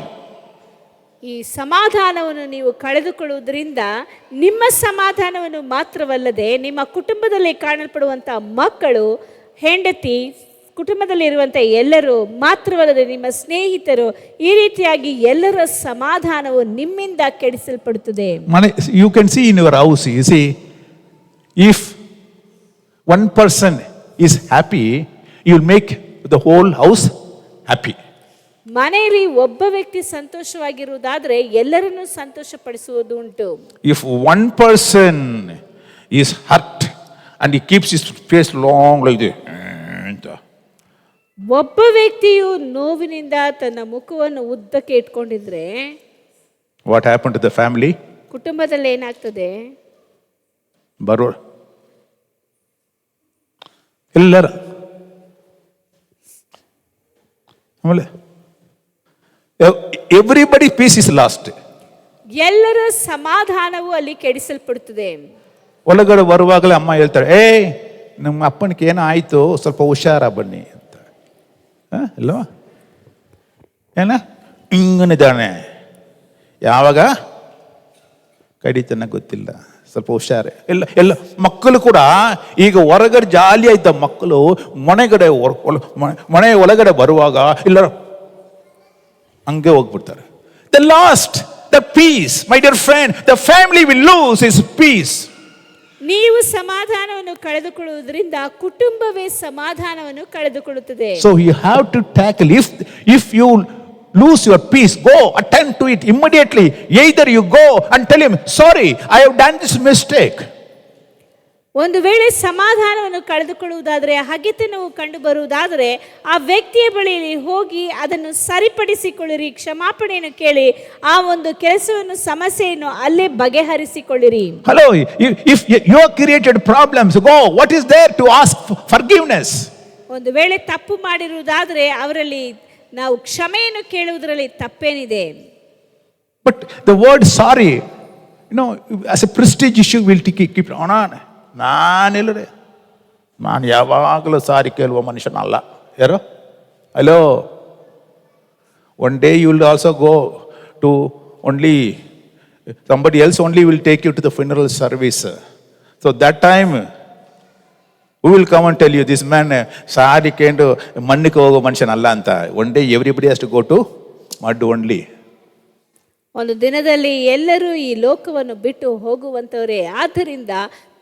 ಈ ಸಮಾಧಾನವನ್ನು ನೀವು ಕಳೆದುಕೊಳ್ಳುವುದರಿಂದ ನಿಮ್ಮ ಸಮಾಧಾನವನ್ನು ಮಾತ್ರವಲ್ಲದೆ ನಿಮ್ಮ ಕುಟುಂಬದಲ್ಲಿ ಕಾಣಲ್ಪಡುವಂಥ ಮಕ್ಕಳು, ಹೆಂಡತಿ, ಕುಟುಂಬದಲ್ಲಿರುವಂಥ ಎಲ್ಲರೂ ಮಾತ್ರವಲ್ಲದೆ ನಿಮ್ಮ ಸ್ನೇಹಿತರು, ಈ ರೀತಿಯಾಗಿ ಎಲ್ಲರ ಸಮಾಧಾನವು ನಿಮ್ಮಿಂದ ಕೆಡಿಸಲ್ಪಡುತ್ತದೆ. You can see in your house, you see, if one person is happy, you will make the whole house happy. ಮನೆಯಲ್ಲಿ ಒಬ್ಬ ವ್ಯಕ್ತಿ ಸಂತೋಷವಾಗಿರುವುದಾದರೆ ಎಲ್ಲರನ್ನೂ ಸಂತೋಷಪಡಿಸುವುದು ಉಂಟು. If one person is hurt and he keeps his face long like this, ಒಬ್ಬ ವ್ಯಕ್ತಿಯು ನೋವಿನಿಂದ ತನ್ನ ಮುಖವನ್ನು ಉದ್ದಕ್ಕೆ ಇಟ್ಕೊಂಡಿದ್ರೆ what happened to the family? ಕುಟುಂಬದಲ್ಲಿ ಏನಾಗ್ತದೆ? ಬರೋ ಎಲ್ಲರ ಆಮೇಲೆ ಎವ್ರಿಬಡಿ ಪೀಸ್ ಇಸ್ ಲಾಸ್ಟ್. ಎಲ್ಲರ ಸಮಾಧಾನವು ಅಲ್ಲಿ ಕೆಡಿಸಲ್ಪಡುತ್ತದೆ. ಒಳಗಡೆ ಬರುವಾಗಲೇ ಅಮ್ಮ ಹೇಳ್ತಾಳೆ, ನಮ್ಮ ಅಪ್ಪನಿಗೆ ಏನೋ ಆಯ್ತು, ಸ್ವಲ್ಪ ಹುಷಾರ ಬನ್ನಿ ಅಂತ. ಅಲ್ವಾ? ಏನ ಹಿಂಗನಿದ್ದಾನೆ, ಯಾವಾಗ ಕಡಿತನ ಗೊತ್ತಿಲ್ಲ, ಸ್ವಲ್ಪ ಹುಷಾರೆ. ಎಲ್ಲ ಮಕ್ಕಳು ಕೂಡ ಈಗ ಹೊರಗಡೆ ಜಾಲಿ ಆಯ್ತ ಮಕ್ಕಳು ಮನೆ ಒಳಗಡೆ ಬರುವಾಗ ಇಲ್ಲ ಹಂಗೆ ಹೋಗ್ಬಿಡ್ತಾರೆ. The lost the peace, my dear friend, the family will lose its peace. ನೀವು ಸಮಾಧಾನವನ್ನು ಕಳೆದುಕೊಳ್ಳುವುದರಿಂದ ಕುಟುಂಬವೇ ಸಮಾಧಾನವನ್ನು ಕಳೆದುಕೊಳ್ಳುತ್ತದೆ. So you have to tackle. If you lose your peace, go attend to it immediately. Either you go and tell him, sorry, I have done this mistake. ಒಂದು ವೇಳೆ ಸಮಾಧಾನವನ್ನು ಕಳೆದುಕೊಳ್ಳುವುದಾದರೆ, ಹಗೆತನವು ಕಂಡು ಬರುವುದಾದರೆ ಆ ವ್ಯಕ್ತಿಯ ಬಳಿಯಲ್ಲಿ ಹೋಗಿ ಅದನ್ನು ಸರಿಪಡಿಸಿಕೊಳ್ಳಿರಿ, ಕ್ಷಮಾಪಣೆಯನ್ನು ಕೇಳಿ ಆ ಒಂದು ಕೆಲಸವನ್ನು, ಸಮಸ್ಯೆಯನ್ನು ಅಲ್ಲೇ ಬಗೆಹರಿಸಿಕೊಳ್ಳಿರಿ. Hello, if you have created problems, go. What is there to ask forgiveness? ಒಂದು ವೇಳೆ ತಪ್ಪು ಮಾಡಿರುವುದಾದರೆ ಅವರಲ್ಲಿ ನಾವು ಕ್ಷಮೆಯನ್ನು ಕೇಳುವುದರಲ್ಲಿ ತಪ್ಪೇನಿದೆ? But the word sorry, as a prestige issue, we'll keep on. ನಾನು ಯಾವಾಗಲೂ ಸಾರಿ ಕೇಳುವ ಮನುಷ್ಯನಲ್ಲ. ಯಾರು? Hello. One day you will also go to somebody else only will take you to the funeral service. So that time, who will come and tell you, this man, ಸಾರಿ ಕೇಂಡು ಮಣ್ಣಿಗೆ ಹೋಗೋ ಮನುಷ್ಯನಲ್ಲ ಅಂತ. One day everybody has to go to mud only. ಒಂದು ದಿನದಲ್ಲಿ ಎಲ್ಲರೂ ಈ ಲೋಕವನ್ನು ಬಿಟ್ಟು ಹೋಗುವಂತವರೇ. ಆದ್ದರಿಂದ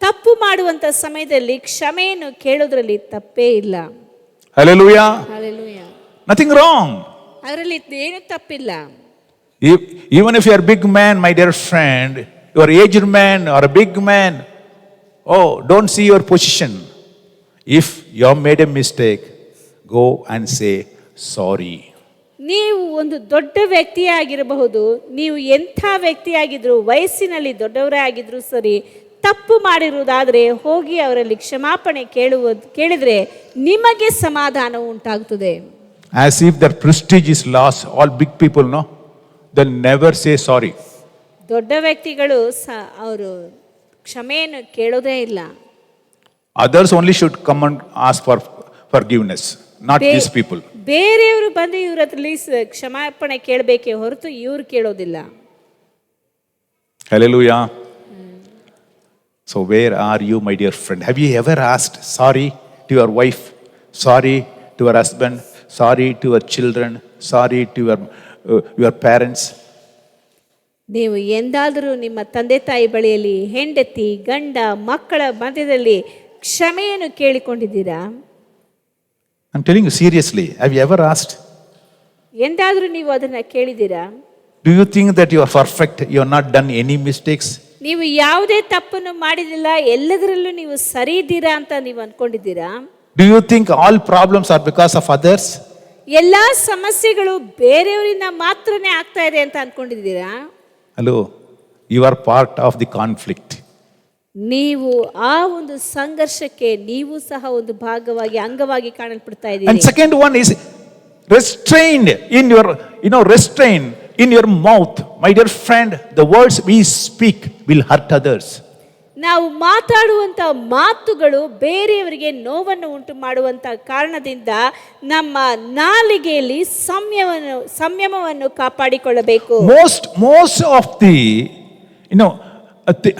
ತಪ್ಪು ಮಾಡುವಂತ ಸಮಯದಲ್ಲಿ ಕ್ಷಮೆಯನ್ನು ಕೇಳೋದ್ರಲ್ಲಿ ತಪ್ಪೇ ಇಲ್ಲ. Hallelujah. Hallelujah. Nothing wrong. ಅದರಲ್ಲಿ ಏನು ತಪ್ಪಿಲ್ಲ. Even if you are a big man, my dear friend, you are aged man or a big man, don't see your position. If you have made a mistake, go and say sorry. ನೀವು ಒಂದು ದೊಡ್ಡ ವ್ಯಕ್ತಿಯಾಗಿರಬಹುದು, ನೀವು ಎಂಥ ವ್ಯಕ್ತಿಯಾಗಿದ್ರು, ವಯಸ್ಸಿನಲ್ಲಿ ದೊಡ್ಡವರೇ ಆಗಿದ್ರು ಸರಿ, ತಪ್ಪು ಮಾಡಿರುವುದಾದರೆ ಹೋಗಿ ಅವರಲ್ಲಿ ಕ್ಷಮಾಪಣೆ ಕೇಳಿದ್ರೆ ನಿಮಗೆ ಸಮಾಧಾನ ಉಂಟಾಗುತ್ತದೆ. As if their prestige is lost. All big people, they'll never say sorry. ದೊಡ್ಡ ವ್ಯಕ್ತಿಗಳು ಅವರು ಕ್ಷಮೆಯನ್ನು ಕೇಳೋದೇ ಇಲ್ಲ. Others only should come and ask for forgiveness, not these people. ಬೇರೆಯವರು ಬಂದು ಇವ್ರ ಹತ್ರ ಕ್ಷಮಾಪಣೆ ಕೇಳಬೇಕೇ ಹೊರತು ಇವ್ರು ಕೇಳೋದಿಲ್ಲ. Hallelujah. So where are you, my dear friend? Have you ever asked sorry to your wife, sorry to your husband, sorry to your children, sorry to your parents? ನೀವು ಎಂದಾದರೂ ನಿಮ್ಮ ತಂದೆ ತಾಯಿ ಬಳಿಯಲ್ಲಿ, ಹೆಂಡತಿ ಗಂಡ ಮಕ್ಕಳ ಮಧ್ಯದಲ್ಲಿ ಕ್ಷಮೆಯನ್ನು ಕೇಳಿಕೊಂಡಿದ್ದೀರಾ? I'm telling you seriously. Have you ever asked? ಎಂದಾದರೂ ನೀವು ಅದನ್ನ ಕೇಳಿದ್ದೀರಾ? Do you think that you are perfect? You have not done any mistakes? ನೀವು ಯಾವುದೇ ತಪ್ಪನ್ನು ಮಾಡಿದಿಲ್ಲ, ಎಲ್ಲದರಲ್ಲೂ ನೀವು ಸರಿ ಇದ್ದೀರಾ ಅಂತ ನೀವು ಅನ್ಕೊಂಡಿದ್ದೀರಾ? Do you think all problems are because of others? ಎಲ್ಲಾ ಸಮಸ್ಯೆಗಳು ಬೇರೆಯವರಿಂದ ಮಾತ್ರನೇ ಆಗ್ತಾ ಇದೆ ಅಂತ ಅನ್ಕೊಂಡಿದ್ದೀರಾ? Hello, you are part of the conflict. ನೀವು ಆ ಒಂದು ಸಂಘರ್ಷಕ್ಕೆ ನೀವು ಸಹ ಒಂದು ಭಾಗವಾಗಿ, ಅಂಗವಾಗಿ ಕಾಣಲ್ಪಡ್ತಾ ಇದ್ದೀರಿ. And second one is restrained in your restrained in your mouth. My dear friend, the words we speak will hurt others. ನಾವು ಮಾತಾಡುವಂತ ಮಾತುಗಳು ಬೇರೆಯವರಿಗೆ ನೋವನ್ನು ಉಂಟು ಮಾಡುವಂತ ಕಾರಣದಿಂದ ನಮ್ಮ ನಾಲಿಗೆಯಲ್ಲಿ ಸಂಯಮವನ್ನು ಕಾಪಾಡಿಕೊಳ್ಳಬೇಕು. Most of the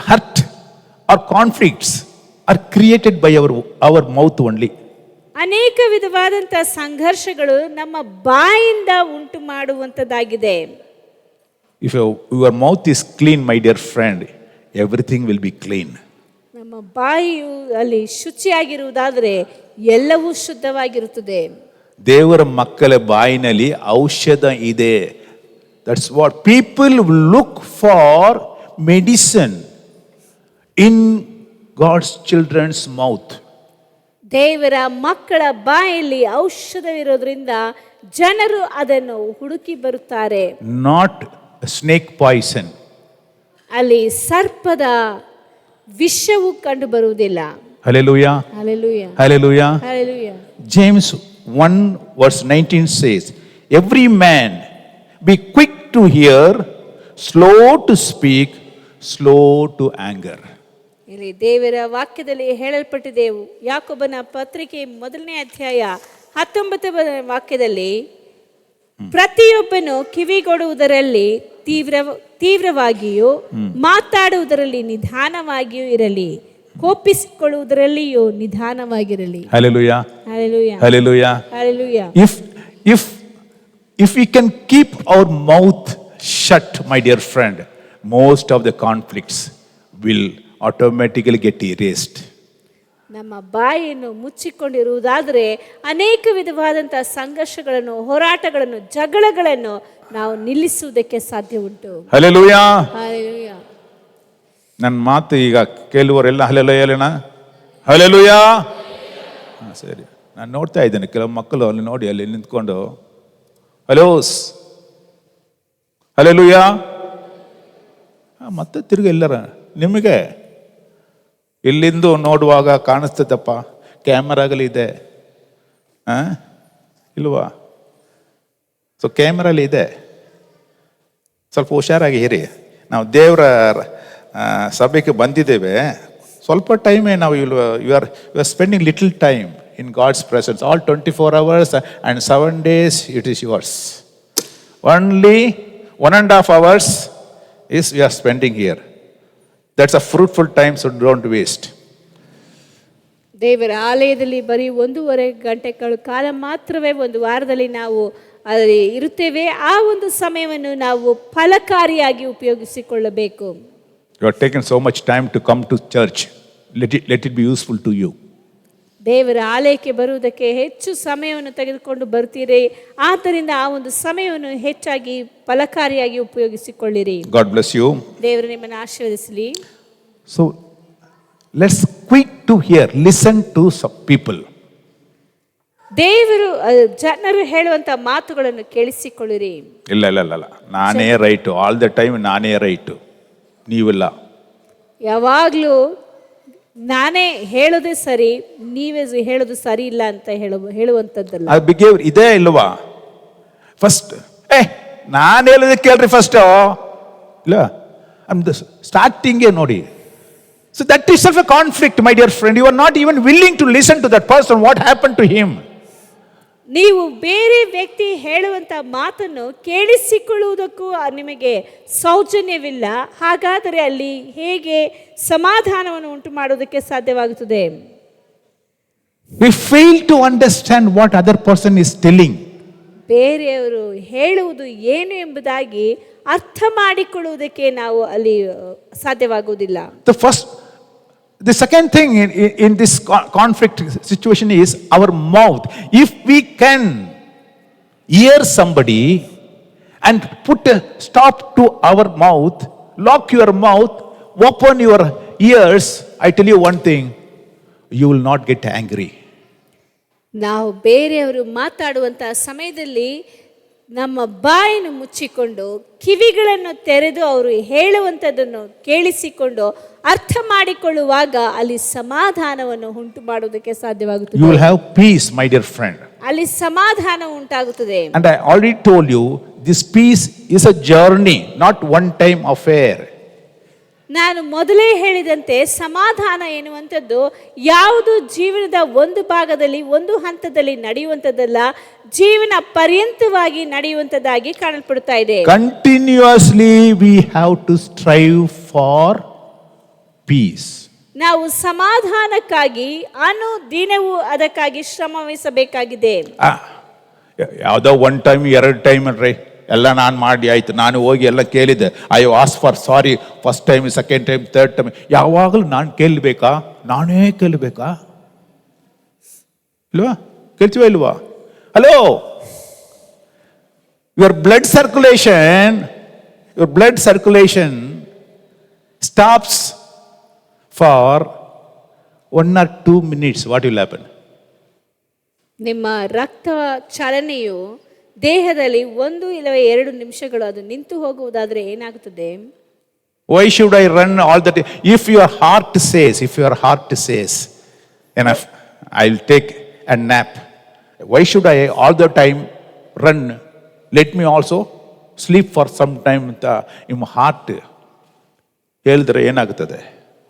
hurt or conflicts are created by our mouth only. ಅನೇಕ ವಿಧವಾದಂತ ಸಂಘರ್ಷಗಳು ನಮ್ಮ ಬಾಯಿಂದ ಉಂಟು ಮಾಡುವಂತದ್ದಾಗಿದೆ. If your mouth is clean, my dear friend, everything will be clean. ನಮ್ಮ ಬಾಯಿಯು ಅಲ್ಲಿ ಶುಚಿಯಾಗಿರುವುದಾದರೆ ಎಲ್ಲವೂ ಶುದ್ಧವಾಗಿರುತ್ತದೆ. ದೇವರ ಮಕ್ಕಳ ಬಾಯಿನಲ್ಲಿ ಔಷಧ ಇದೆ. That's what people look for, medicine in God's children's mouth. ದೇವರ ಮಕ್ಕಳ ಬಾಯಲ್ಲಿ ಔಷಧವಿರೋದ್ರಿಂದ ಜನರು ಅದನ್ನು ಹುಡುಕಿ ಬರುತ್ತಾರೆ. Not snake poison. ಅಲ್ಲಿ ಸರ್ಪದ ವಿಷವು ಕಂಡು ಬರುವುದಿಲ್ಲ. Hallelujah. Hallelujah. Hallelujah. Hallelujah. James 1 verse 19 says, every man be quick to hear, slow to speak, slow to anger. ಇಲ್ಲಿ ದೇವರ ವಾಕ್ಯದಲ್ಲಿ ಹೇಳಲ್ಪಟ್ಟಿದೆ. ಯಾಕೋಬನ ಪತ್ರಿಕೆ 1ನೇ ಅಧ್ಯಾಯ 19ನೇ ವಾಕ್ಯದಲ್ಲಿ, ಪ್ರತಿಯೊಬ್ಬನು ಕಿವಿಗೊಡುವುದರಲ್ಲಿ ತೀವ್ರವಾಗಿಯೂ ಮಾತಾಡುವುದರಲ್ಲಿ ನಿಧಾನವಾಗಿಯೂ ಇರಲಿ, ಕೋಪಿಸಿಕೊಳ್ಳುವುದರಲ್ಲಿಯೂ ನಿಧಾನವಾಗಿರಲಿ. Hallelujah. Hallelujah. Hallelujah. Hallelujah. If we can keep our mouth shut, my dear friend, most of the conflicts will automatically get erased. ನಮ್ಮ ಬಾಯಿಯನ್ನು ಮುಚ್ಚಿಕೊಂಡಿರುವುದಾದರೆ ಅನೇಕ ವಿಧವಾದಂತಹ ಸಂಘರ್ಷಗಳನ್ನು, ಹೋರಾಟಗಳನ್ನು, ಜಗಳಗಳನ್ನು ನಾವು ನಿಲ್ಲಿಸುವುದಕ್ಕೆ ಸಾಧ್ಯ ಉಂಟು. Hallelujah. Hallelujah. ನನ್ನ ಮಾತು ಈಗ ಕೆಲವರೆಲ್ಲ ಹಲ್ಲೆಲೂಯಾ ಹೇಳೋಣ. ಹಲ್ಲೆಲೂಯಾ. ಸರಿ, ನಾನು ನೋಡ್ತಾ ಇದ್ದೇನೆ ಕೆಲವು ಮಕ್ಕಳು ಅಲ್ಲಿ ನೋಡಿ ಅಲ್ಲಿ ನಿಂತ್ಕೊಂಡು ಹಲೋಸ್ ಹಲ್ಲೆಲೂಯಾ ಮತ್ತೆ ತಿರುಗಿ ಎಲ್ಲರ ನಿಮಗೆ ಇಲ್ಲಿಂದು ನೋಡುವಾಗ ಕಾಣಿಸ್ತದಪ್ಪ, ಕ್ಯಾಮರಾಗಲಿದೆ ಇಲ್ವಾ? ಸೊ ಕ್ಯಾಮ್ರಲ್ಲಿ ಇದೆ, ಸ್ವಲ್ಪ ಹುಷಾರಾಗಿ ಇರಿ. ನಾವು ದೇವರ ಸಭೆಗೆ ಬಂದಿದ್ದೇವೆ, ಸ್ವಲ್ಪ ಟೈಮೇ ನಾವು you are spending little time in God's presence. All 24 hours and 7 days it is yours. Only 1.5 hours is we are spending here. That's a fruitful time, so don't waste. ದೇವರ ಆಲಯದಲ್ಲಿ ಬರೀ 1.5 ಗಂಟೆಗಳ ಕಾಲ ಮಾತ್ರವೇ ಒಂದು ವಾರದಲ್ಲಿ ನಾವು ಅಲ್ಲಿ ಇರುತ್ತೇವೆ. ಆ ಒಂದು ಸಮಯವನ್ನು ನಾವು ಫಲಕಾರಿಯಾಗಿ ಉಪಯೋಗಿಸಿಕೊಳ್ಳಬೇಕು. You are taking so much time to come to church. Let it be useful to you. ದೇವರ ಆಲಯಕ್ಕೆ ಬರುವುದಕ್ಕೆ ಹೆಚ್ಚು ಸಮಯವನ್ನು ತೆಗೆದುಕೊಂಡು ಬರ್ತೀರಿ. ಆದ್ದರಿಂದ ಆ ಒಂದು ಸಮಯವನ್ನು ಹೆಚ್ಚಾಗಿ ಫಲಕಾರಿಯಾಗಿ ಉಪಯೋಗಿಸಿಕೊಳ್ಳಿರಿ. God bless you. ದೇವರು ನಿಮ್ಮನ್ನು ಆಶೀರ್ವದಿಸಲಿ. So let's quick to hear, listen to some people. ದೇವರು ಜನರು ಹೇಳುವಂತ ಮಾತುಗಳನ್ನು ಕೇಳಿಸಿಕೊಳ್ಳಿರಿ. ಇಲ್ಲ ನಾನೇ ರೈಟು, ಆಲ್ ದ ಟೈಮ್ ನಾನೇ ರೈಟು, ನೀವಿಲ್ಲ. ಯಾವಾಗಲೂ ನಾನೇ ಹೇಳೋದೇ ಸರಿ, ನೀವೇ ಹೇಳೋದು ಸರಿ ಇಲ್ಲ ಅಂತ ಹೇಳುವಂಥದ್ದಲ್ಲ. ಆ ಬಿಹೇವಿಯರ್ ಇದೇ ಇಲ್ವಾ? ಫಸ್ಟ್ ನಾನು ಹೇಳೋದಕ್ಕೆ ಕೇಳ್ರಿ ಫಸ್ಟ್, ಇಲ್ಲ ಸ್ಟಾರ್ಟಿಂಗೇ ನೋಡಿ. So that is self a conflict, my dear friend. You are not even willing to listen to that person. What happened to him? ನೀವು ಬೇರೆ ವ್ಯಕ್ತಿ ಹೇಳುವಂತ ಮಾತನ್ನು ಕೇಳಿಸಿಕೊಳ್ಳುವುದಕ್ಕೂ ನಿಮಗೆ ಸೌಜನ್ಯವಿಲ್ಲ. ಹಾಗಾದರೆ ಅಲ್ಲಿ ಹೇಗೆ ಸಮಾಧಾನವನ್ನು ಉಂಟು ಮಾಡುವುದಕ್ಕೆ ಸಾಧ್ಯವಾಗುತ್ತದೆ? We fail to understand what other person is telling. ಬೇರೆಯವರು ಹೇಳುವುದು ಏನು ಎಂಬುದಾಗಿ ಅರ್ಥ ಮಾಡಿಕೊಳ್ಳುವುದಕ್ಕೆ ನಾವು ಅಲ್ಲಿ ಸಾಧ್ಯವಾಗುವುದಿಲ್ಲ. The second thing in this conflict situation is our mouth. If we can hear somebody and put a stop to our mouth, lock your mouth, open your ears, I tell you one thing, you will not get angry. ನಾವು ಬೇರೆಯವರು ಮಾತಾಡುವಂತಹ ಸಮಯದಲ್ಲಿ ನಮ್ಮ ಬಾಯನ್ನು ಮುಚ್ಚಿಕೊಂಡು ಕಿವಿಗಳನ್ನು ತೆರೆದು ಅವರು ಹೇಳುವಂಥದ್ದನ್ನು ಕೇಳಿಸಿಕೊಂಡು ಅರ್ಥ ಮಾಡಿಕೊಳ್ಳುವಾಗ ಅಲ್ಲಿ ಸಮಾಧಾನವನ್ನು ಉಂಟು ಮಾಡುವುದಕ್ಕೆ ಸಾಧ್ಯವಾಗುತ್ತದೆ. You will have peace, my dear friend. ಅಲ್ಲಿ ಸಮಾಧಾನ ಉಂಟಾಗುತ್ತದೆ. And I already told you, this peace is a journey, not one time affair. ನಾನು ಮೊದಲೇ ಹೇಳಿದಂತೆ ಸಮಾಧಾನ ಎನ್ನುವಂಥದ್ದು ಯಾವುದು ಜೀವನದ ಒಂದು ಭಾಗದಲ್ಲಿ ಒಂದು ಹಂತದಲ್ಲಿ ನಡೆಯುವಂಥದ್ದಲ್ಲ, ಜೀವನ ಪರ್ಯಂತವಾಗಿ ನಡೆಯುವಂಥದ್ದಾಗಿ ಕಾಣಲ್ಪಡ್ತಾ ಇದೆ. Continuously we have to strive for peace. ನಾವು ಸಮಾಧಾನಕ್ಕಾಗಿ ಅನುದಿನವೂ ಅದಕ್ಕಾಗಿ ಶ್ರಮ ವಹಿಸಬೇಕಾಗಿದೆ. ಯಾವುದೋ ಒನ್ ಟೈಮ್ 2 ಟೈಮ್ ಅನ್ರಿ, ಎಲ್ಲ ನಾನು ಮಾಡಿ ಆಯ್ತು, ನಾನು ಹೋಗಿ ಎಲ್ಲ ಕೇಳಿದ್ದೆ, I was for sorry first time, second time, third time, ಯಾವಾಗಲೂ ನಾನು ಕೇಳಬೇಕಾ? ನಾನೇ ಕೇಳಬೇಕಾ? ಇಲ್ವಾ? ಕೇಳ್ತೀವ ಇಲ್ವಾ? Hello, your blood circulation stops for 1 or 2 minutes. What will happen? ನಿಮ್ಮ ರಕ್ತ ಚಲನೆಯು ದೇಹದಲ್ಲಿ 1 ಇಲ್ಲವೇ 2 ನಿಮಿಷಗಳು ಅದು ನಿಂತು ಹೋಗುವುದಾದರೆ ಏನಾಗುತ್ತದೆ? Why should I run all that? If your heart says, enough, I'll take a nap. Why should I all the time run? Let me also sleep for some time. In my heart ಹೇಳಿದ್ರೆ ಏನಾಗುತ್ತದೆ?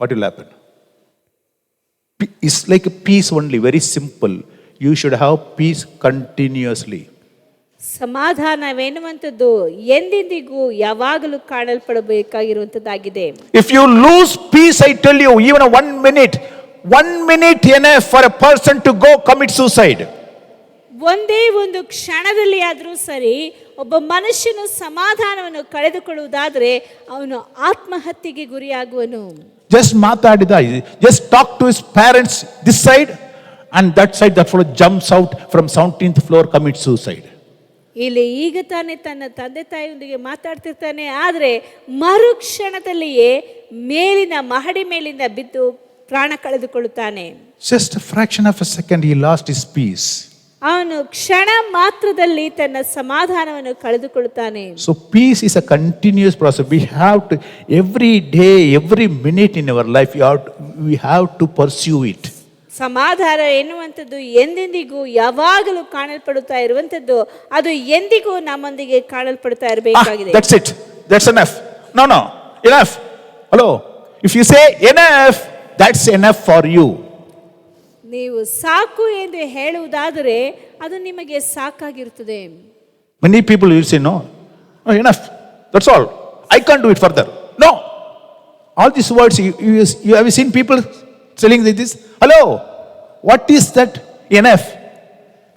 What will happen? It's like a peace only, very simple. You should have peace continuously. ಸಮಾಧಾನವೆನ್ನುವಂಥದ್ದು ಎಂದೆಂದಿಗೂ ಯಾವಾಗಲೂ ಕಾಣಲ್ಪಡಬೇಕಾಗಿರುವಂಥದ್ದಾಗಿದೆ. If you lose peace, I tell you, even 1 minute enough for a person to go commit suicide. ಒಂದೇ ಒಂದು ಕ್ಷಣದಲ್ಲಿ ಆದರೂ ಸರಿ ಒಬ್ಬ ಮನುಷ್ಯನು ಸಮಾಧಾನವನ್ನು ಕಳೆದುಕೊಳ್ಳುವುದಾದರೆ ಅವನು ಆತ್ಮಹತ್ಯೆಗೆ ಗುರಿಯಾಗುವನು. Just ಮಾತಾಡಿದ, just talk to his parents this side and that side, that fellow jumps out from 17th floor, commits suicide. ಇಲ್ಲಿ ಈಗ ತಾನೇ ತನ್ನ ತಂದೆ ತಾಯಿಯೊಂದಿಗೆ ಮಾತಾಡ್ತಿರ್ತಾನೆ, ಆದರೆ ಮರುಕ್ಷಣದಲ್ಲಿಯೇ ಮೇಲಿನ ಮಹಡಿ ಮೇಲಿಂದ ಬಿದ್ದು ಪ್ರಾಣ ಕಳೆದುಕೊಳ್ಳುತ್ತಾನೆ. Just a fraction of a second he lost his peace. ಅವನು ಕ್ಷಣ ಮಾತ್ರದಲ್ಲಿ ತನ್ನ ಸಮಾಧಾನವನ್ನು ಕಳೆದುಕೊಳ್ಳುತ್ತಾನೆ. So peace is a continuous process. We have to, every day, every minute in our life, we have to pursue it. ಸಮಾಧಾನ ಎನ್ನುವಂಥದ್ದು ಎಂದೆಂದಿಗೂ ಯಾವಾಗಲೂ ಕಾಣಲ್ಪಡುತ್ತಾ ಇರುವಂಥದ್ದು, ಅದು ಎಂದಿಗೂ ನಮ್ಮೊಂದಿಗೆ ಕಾಣಲ್ಪಡುತ್ತಾ ಇರಬೇಕಾಗಿದೆ. That's it. That's enough. No, enough. Hello. If you say enough, that's enough for you. ನೀವು ಸಾಕು ಎಂದು ಹೇಳುವುದಾದರೆ ಅದು ನಿಮಗೆ ಸಾಕಾಗಿರುತ್ತದೆ. Many people will say, no, enough. That's all. I can't do it further. No. All these words, you have seen people telling this? Hello. What is that enough?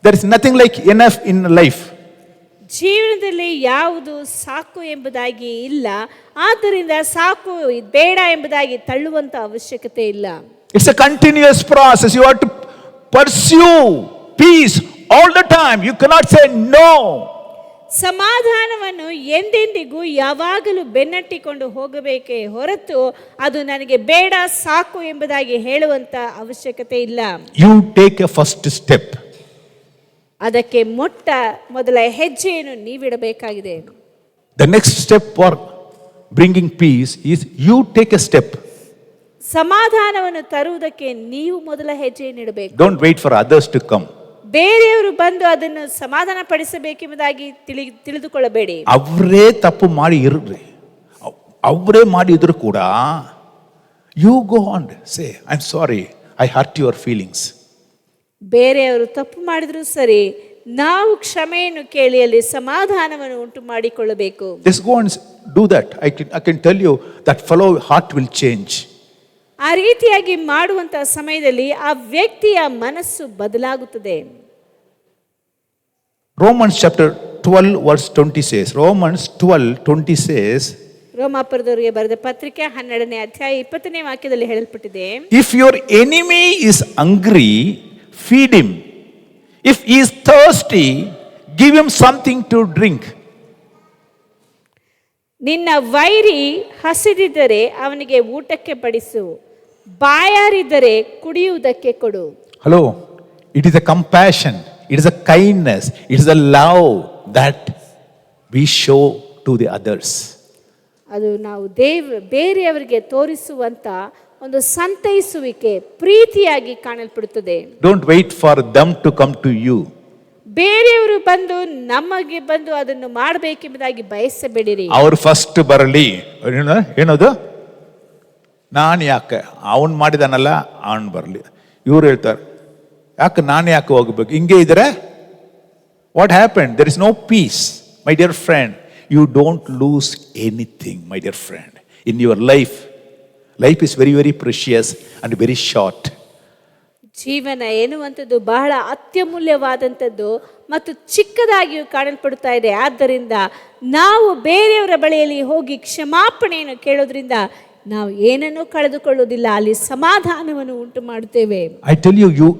There is nothing like enough in life. ಜೀವನದಲ್ಲಿ ಯಾವುದು ಸಾಕು ಎಂಬುದಾಗಿ ಇಲ್ಲ, ಆದ್ದರಿಂದ ಸಾಕು ಬೇಡ ಎಂಬುದಾಗಿ ತಳ್ಳುವಂತ ಅವಶ್ಯಕತೆ ಇಲ್ಲ. It's a continuous process. You have to pursue peace all the time. You cannot say no. ಸಮಾಧಾನವನ್ನು ಎಂದೆಂದಿಗೂ ಯಾವಾಗಲೂ ಬೆನ್ನಟ್ಟಿಕೊಂಡು ಹೋಗಬೇಕೇ ಹೊರತು ಅದು ನನಗೆ ಬೇಡ ಸಾಕು ಎಂಬುದಾಗಿ ಹೇಳುವಂತ ಅವಶ್ಯಕತೆ ಇಲ್ಲ. You take a first step. ಅದಕ್ಕೆ ಮೊದಲ ಹೆಜ್ಜೆಯನ್ನು ನೀವಿಡಬೇಕಾಗಿದೆ. The next step for bringing peace is you take a step. ಸಮಾಧಾನವನ್ನು ತರುವುದಕ್ಕೆ ನೀವು ಮೊದಲ ಹೆಜ್ಜೆಯನ್ನು ಇಡಬೇಕು. Don't wait for others to come. ಬೇರೆಯವರು ಬಂದು ಅದನ್ನು ಸಮಾಧಾನ ಪಡಿಸಬೇಕೆಂಬುದಾಗಿ ತಿಳಿದುಕೊಳ್ಳಬೇಡಿ. ಅವರೇ ತಪ್ಪು ಮಾಡಿ ಇರ್ರಿ, ಅವರೇ ಮಾಡಿದ್ರು ಕೂಡ you go on say I'm sorry, I hurt your feelings. ಬೇರೆಯವರು ತಪ್ಪು ಮಾಡಿದ್ರು ಸರಿ, ನಾವು ಕ್ಷಮೆಯನ್ನು ಕೇಳಿ ಅಲ್ಲಿ ಸಮಾಧಾನವನ್ನು ಉಂಟು ಮಾಡಿಕೊಳ್ಳಬೇಕು. Just go and do that. I can tell you that fellow heart will change. ಆ ರೀತಿಯಾಗಿ ಮಾಡುವಂತ ಸಮಯದಲ್ಲಿ ಆ ವ್ಯಕ್ತಿಯ ಮನಸ್ಸು ಬದಲಾಗುತ್ತದೆ. Romans chapter 12 verse 20 says, Romans 12:20 says, ರೋಮಾಪುರದವರಿಗೆ ಬರೆದ ಪತ್ರಿಕೆ 12ನೇ ಅಧ್ಯಾಯ 20ನೇ ವಾಕ್ಯದಲ್ಲಿ ಹೇಳಲ್ಪಟ್ಟಿದೆ, if your enemy is hungry, feed him. If he is thirsty, give him something to drink. ನಿನ್ನ ವೈರಿ ಹಸಿದಿದ್ದರೆ ಅವನಿಗೆ ಊಟಕ್ಕೆ ಬಡಿಸು, ಬಾಯಾರಿದ್ದರೆ ಕುಡಿಯುವುದಕ್ಕೆ ಕೊಡು. Hello, it is a compassion, it is a kindness, it is a love that we show to the others. ಅದು ನಾವು ಬೇರೆಯವರಿಗೆ ತೋರಿಸುವಂತ ಒಂದು ಸಂತೈಸುವಿಕೆ, ಪ್ರೀತಿಯಾಗಿ ಕಾಣಲ್ಪಡುತ್ತದೆ. Don't wait for them to come to you. ಬೇರೆಯವರು ಬಂದು ನಮಗೆ ಬಂದು ಅದನ್ನು ಮಾಡಬೇಕೆಂಬುದಾಗಿ ಬಯಸಬೇಡಿರಿ. ಅವರು ಫಸ್ಟ್ ಬರಲಿ. ಏನದು, ನಾನು ಯಾಕೆ, ಅವನು ಮಾಡಿದಾನಲ್ಲ ಅವನು ಬರಲಿ. ಇವ್ರು ಹೇಳ್ತಾರೆ, ಯಾಕೆ ನಾನು ಯಾಕೆ ಹೋಗ್ಬೇಕು, ಹಿಂಗೆ ಇದ್ರೆ what happen, there is no peace. My dear friend, you don't lose anything my dear friend in your life. Life is very very precious and very short. ಜೀವನ ಎನ್ನುವಂಥದ್ದು ಬಹಳ ಅತ್ಯಮೂಲ್ಯವಾದಂಥದ್ದು ಮತ್ತು ಚಿಕ್ಕದಾಗಿಯೂ ಕಾಣಲ್ಪಡುತ್ತಾ ಇದೆ. ಆದ್ದರಿಂದ ನಾವು ಬೇರೆಯವರ ಬಳಿಯಲ್ಲಿ ಹೋಗಿ ಕ್ಷಮಾಪಣೆಯನ್ನು ಕೇಳೋದ್ರಿಂದ ನಾವು ಏನನ್ನೂ ಕಳೆದುಕೊಳ್ಳುವುದಿಲ್ಲ, ಅಲ್ಲಿ ಸಮಾಧಾನವನ್ನು ಉಂಟು ಮಾಡುತ್ತೇವೆ. I tell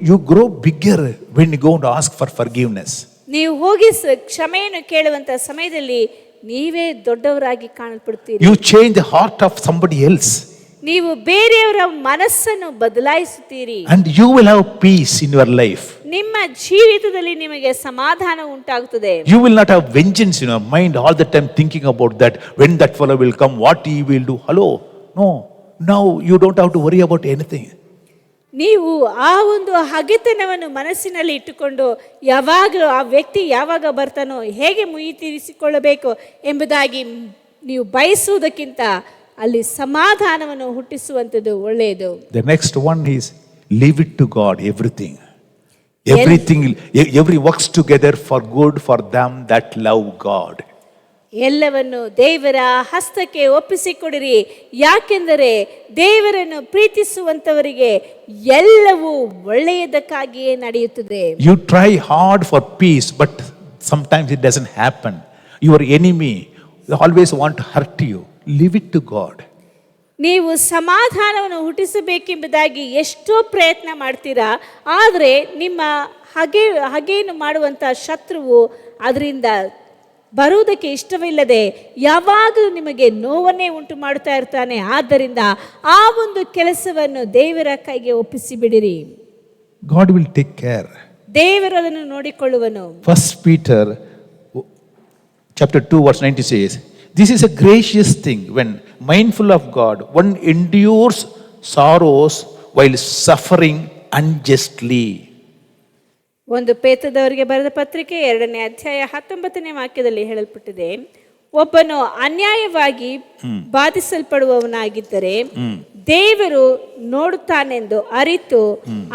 you grow bigger when you go to ask for forgiveness. ನೀವು ಹೋಗಿ ಕ್ಷಮೆಯನ್ನು ಕೇಳುವಂತ ಸಮಯದಲ್ಲಿ ನೀವೇ ದೊಡ್ಡವರಾಗಿ ಕಾಣಲ್ಪಡುತ್ತೀರಿ. You change the heart of somebody else. ನೀವು ಬೇರೆಯವರ ಮನಸ್ಸನ್ನು ಬದಲಾಯಿಸುತ್ತೀರಿ. And you will have peace in your life. ನಿಮ್ಮ ಜೀವಿತದಲ್ಲಿ ನಿಮಗೆ ಸಮಾಧಾನ ಉಂಟಾಗುತ್ತದೆ. You will not have vengeance in your mind all the time thinking about that, when that fellow will come, what he will do. Hello, no, now you don't have to worry about anything. ನೀವು ಆ ಒಂದು ಹಗೆತನವನ್ನು ಮನಸ್ಸಿನಲ್ಲಿ ಇಟ್ಟುಕೊಂಡು ಯಾವಾಗಲೂ ಆ ವ್ಯಕ್ತಿ ಯಾವಾಗ ಬರ್ತಾನೋ, ಹೇಗೆ ಮುಯಿ ತೀರಿಸಿಕೊಳ್ಳಬೇಕು ಎಂಬುದಾಗಿ ನೀವು ಬಯಸುವುದಕ್ಕಿಂತ ಅಲ್ಲಿ ಸಮಾಧಾನವನ್ನು ಹುಟ್ಟಿಸುವಂಥದ್ದು ಒಳ್ಳೆಯದು. The next one is leave it to God, everything. Every works together for good for them that love God. ಎಲ್ಲವನ್ನು ದೇವರ ಹಸ್ತಕ್ಕೆ ಒಪ್ಪಿಸಿಕೊಡಿರಿ, ಯಾಕೆಂದರೆ ದೇವರನ್ನು ಪ್ರೀತಿಸುವಂತವರಿಗೆ ಎಲ್ಲವೂ ಒಳ್ಳೆಯದಕ್ಕಾಗಿಯೇ ನಡೆಯುತ್ತದೆ. You try hard for peace, but sometimes it doesn't happen. Your enemy always want to hurt you. Leave it to God. ನೀವು ಸಮಾಧಾನವನ್ನು ಹುಟ್ಟಿಸಬೇಕೆಂಬುದಾಗಿ ಎಷ್ಟೋ ಪ್ರಯತ್ನ ಮಾಡ್ತೀರಾ, ಆದರೆ ನಿಮ್ಮ ಹಗೆಯನ್ನು ಮಾಡುವಂಥ ಶತ್ರುವು ಅದರಿಂದ ಬರುವುದಕ್ಕೆ ಇಷ್ಟವಿಲ್ಲದೆ ಯಾವಾಗಲೂ ನಿಮಗೆ ನೋವನ್ನೇ ಉಂಟು ಮಾಡುತ್ತಾ ಇರ್ತಾನೆ. ಆದ್ದರಿಂದ ಆ ಒಂದು ಕೆಲಸವನ್ನು ದೇವರ ಕೈಗೆ ಒಪ್ಪಿಸಿ ಬಿಡಿರಿ. God will take care. ದೇವರು ಅದನ್ನು ನೋಡಿಕೊಳ್ಳುವನು. 1 Peter chapter 2 verse 90 says, this is a gracious thing when mindful of God one endures sorrows while suffering unjustly. ಒಂದು ಪೇತ್ರದವರಿಗೆ ಬರೆದ ಪತ್ರಿಕೆ 2ನೇ ಅಧ್ಯಾಯ 19ನೇ ವಾಕ್ಯದಲ್ಲಿ ಹೇಳಲ್ಪಟ್ಟಿದೆ, ಒಬ್ಬನು ಅನ್ಯಾಯವಾಗಿ ಬಾಧಿಸಲ್ಪಡುವವನಾಗಿದ್ದರೆ ದೇವರು ನೋಡುತ್ತಾನೆಂದು ಅರಿತು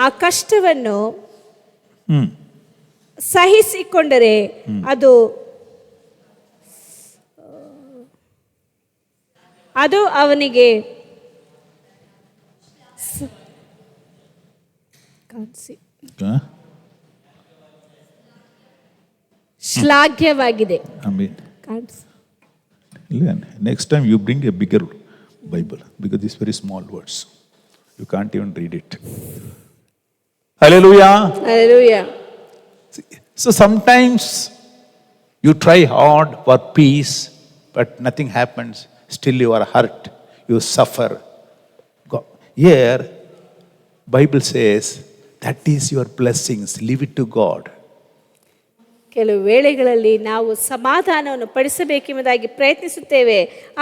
ಆ ಕಷ್ಟವನ್ನು ಸಹಿಸಿಕೊಂಡರೆ ಅದು ಅವನಿಗೆ ಶ್ಲಾಘ್ಯವಾಗಿದೆ. Next time you bring a bigger Bible because these very small words you can't even read it. Hallelujah. Hallelujah. So sometimes you try hard for peace but nothing happens, still you are hurt, you suffer. Here Bible says that is your blessings, leave it to God. ಕೆಲವು ವೇಳೆಗಳಲ್ಲಿ ನಾವು ಸಮಾಧಾನವನ್ನು ಪಡಿಸಬೇಕೆಂಬುದಾಗಿ ಪ್ರಯತ್ನಿಸುತ್ತೇವೆ,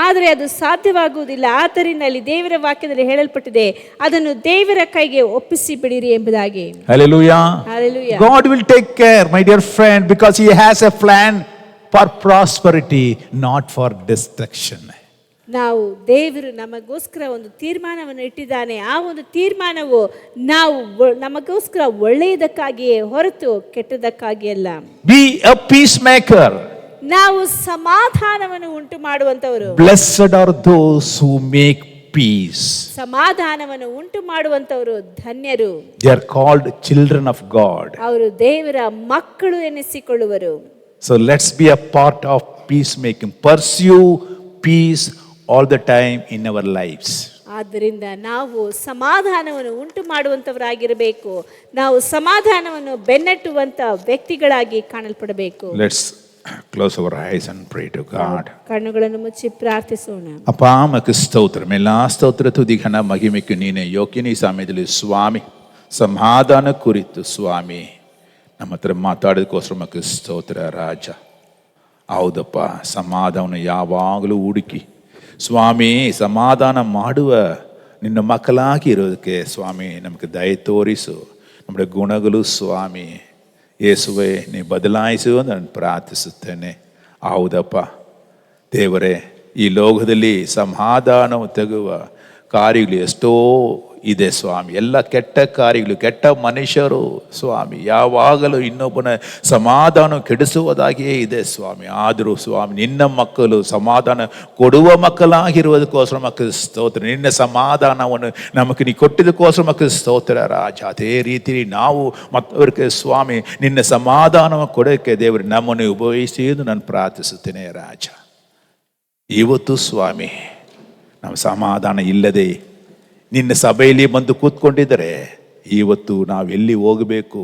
ಆದರೆ ಅದು ಸಾಧ್ಯವಾಗುವುದಿಲ್ಲ. ಆದ್ದರಿಂದ ಅಲ್ಲಿ ದೇವರ ವಾಕ್ಯದಲ್ಲಿ ಹೇಳಲ್ಪಟ್ಟಿದೆ, ಅದನ್ನು ದೇವರ ಕೈಗೆ ಒಪ್ಪಿಸಿ ಬಿಡಿರಿ ಎಂಬುದಾಗಿ. Hallelujah. Hallelujah. God will take care, my dear friend, because He has a plan for prosperity, not for destruction. ನಾವು ದೇವರು ನಮಗೋಸ್ಕರ ಒಂದು ತೀರ್ಮಾನವನ್ನು ಇಟ್ಟಿದ್ದಾನೆ. ಆ ಒಂದು ತೀರ್ಮಾನವು ನಮಗೋಸ್ಕರ ಒಳ್ಳೆಯದಕ್ಕಾಗಿಯೇ ಹೊರತು ಕೆಟ್ಟದಕ್ಕಾಗಿ ಅಲ್ಲ. Be a peacemaker. ನಾವು ಸಮಾಧಾನವನ್ನು ಉಂಟು ಮಾಡುವಂತವರು. Blessed are those who make peace. ಸಮಾಧಾನವನ್ನು ಉಂಟು ಮಾಡುವಂತವರು ಧನ್ಯರು. They are called children of God. ಅವರು ದೇವರ ಮಕ್ಕಳು ಎನಿಸಿಕೊಳ್ಳುವರು. So let's be a part of peacemaking. Pursue peace all the time in our lives. ಆದ್ದರಿಂದ ನಾವು ಸಮಾಧಾನವನ್ನು ಉಂಟು ಮಾಡುವಂತವರಾಗಿರಬೇಕು. ನಾವು ಸಮಾಧಾನವನ್ನು ಬೆನ್ನಟ್ಟುವಂತ ವ್ಯಕ್ತಿಗಳಾಗಿ ಕಾಣಲ್ಪಡಬೇಕು. Let's close our eyes and pray to God. ಕಣ್ಣುಗಳನ್ನು ಮುಚ್ಚಿ ಪ್ರಾರ್ಥಿಸೋಣ. ಅಪ್ಪ ಮಕ್ಕೆ ಸ್ತೋತ್ರ, ಎಲ್ಲಾ ಸ್ತೋತ್ರ ತುದಿ ಘನ ಮಹಿಮೆக்கு ನೀನೇ ಯೋಗ್ಯನೇ. ಸಮಯದಲ್ಲಿ ಸ್ವಾಮಿ ಸಮಾಧಾನ ಕುರಿತು ಸ್ವಾಮಿ ನಮ್ಮ ಹತ್ರ ಮಾತಾಡೋದಕ್ಕೋಸ್ಕರ ಮಕ್ಕೆ ಸ್ತೋತ್ರ ರಾಜ. ಹೌದಪ್ಪ, ಸಮಾಧಾನ ಯಾವಾಗಲೂ ಹುಡುಕಿ ಸ್ವಾಮಿ ಸಮಾಧಾನ ಮಾಡುವ ನಿನ್ನ ಮಕ್ಕಳಾಗಿ ಇರೋದಕ್ಕೆ ಸ್ವಾಮಿ ನಮಗೆ ದಯ ತೋರಿಸು. ನಮ್ಮ ಗುಣಗಳು ಸ್ವಾಮಿ ಯೇಸುವೆ ನೀ ಬದಲಾಯಿಸು ಅಂತ ನಾನು ಪ್ರಾರ್ಥಿಸುತ್ತೇನೆ. ಹೌದಪ್ಪ ದೇವರೇ, ಈ ಲೋಕದಲ್ಲಿ ಸಮಾಧಾನವು ತೆಗುವ ಕಾರ್ಯಗಳು ಎಷ್ಟೋ ಇದೆ ಸ್ವಾಮಿ. ಎಲ್ಲ ಕೆಟ್ಟ ಕಾರ್ಯಗಳು, ಕೆಟ್ಟ ಮನುಷ್ಯರು ಸ್ವಾಮಿ ಯಾವಾಗಲೂ ಇನ್ನೊಬ್ಬನ ಸಮಾಧಾನ ಕೆಡಿಸುವುದಾಗಿಯೇ ಇದೆ ಸ್ವಾಮಿ. ಆದರೂ ಸ್ವಾಮಿ ನಿನ್ನ ಮಕ್ಕಳು ಸಮಾಧಾನ ಕೊಡುವ ಮಕ್ಕಳಾಗಿರುವುದಕ್ಕೋಸ್ಕರ ಮಕ್ಕಳು ಸ್ತೋತ್ರ. ನಿನ್ನ ಸಮಾಧಾನವನ್ನು ನಮಗೆ ನೀ ಕೊಟ್ಟಿದ್ದಕ್ಕೋಸ್ಕರ ಮಕ್ಕಳು ಸ್ತೋತ್ರ ರಾಜ. ಅದೇ ರೀತಿ ನಾವು ಮತ್ತವರಿಗೆ ಸ್ವಾಮಿ ನಿನ್ನ ಸಮಾಧಾನವನ್ನು ಕೊಡೋಕ್ಕೆ ದೇವರು ನಮ್ಮನ್ನು ಉಪಯೋಗಿಸಿ ಎಂದು ನಾನು ಪ್ರಾರ್ಥಿಸುತ್ತೇನೆ ರಾಜ. ಇವತ್ತು ಸ್ವಾಮಿ ನಾವು ಸಮಾಧಾನ ಇಲ್ಲದೆ ನಿನ್ನ ಸಭೆಯಲ್ಲಿ ಬಂದು ಕೂತ್ಕೊಂಡಿದ್ದರೆ ಇವತ್ತು ನಾವು ಎಲ್ಲಿ ಹೋಗಬೇಕು,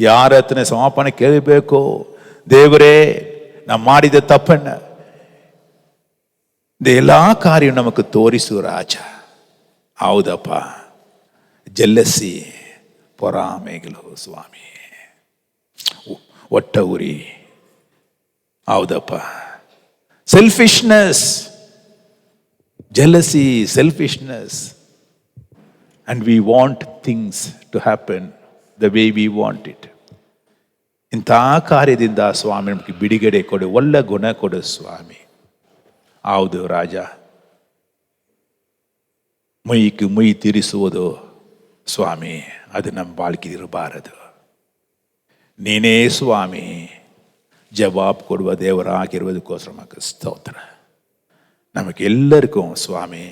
ಯಾರ ಹತ್ರ ಸಮಾಪನೆ ಕೇಳಬೇಕು? ದೇವರೇ, ನಾವು ಮಾಡಿದ ತಪ್ಪನ್ನು ಎಲ್ಲ ಕಾರ್ಯ ನಮಗೆ ತೋರಿಸು ರಾಜ. ಹೌದಪ್ಪ, ಜೆಲ್ಲಸಿ ಪೊರಾಮೆಗಳು ಸ್ವಾಮಿ, ಒಟ್ಟ ಉರಿ, ಹೌದಪ್ಪ, selfishness, jealousy, selfishness, and we want things to happen the way we want it. ಇಂಥ ಕಾರ್ಯದಿಂದ ಸ್ವಾಮಿ ನಮಗೆ ಬಿಡುಗಡೆ ಕೊಡು, ಒಳ್ಳೆ ಗುಣ ಕೊಡು ಸ್ವಾಮಿ. ಹೌದು ರಾಜ, ಮುಯಿಗೆ ಮುಯಿ ತೀರಿಸುವುದು ಸ್ವಾಮಿ ಅದು ನಮ್ಮ ಬಾಳ್ಕೆ ಇರಬಾರದು. ನೀನೇ ಸ್ವಾಮಿ ಜವಾಬ್ ಕೊಡುವ ದೇವರಾಗಿರುವುದಕ್ಕೋಸ್ಕರ ನಮಗೆ ಸ್ತೋತ್ರ. ನಮಗೆಲ್ಲರಿಗೂ ಸ್ವಾಮಿ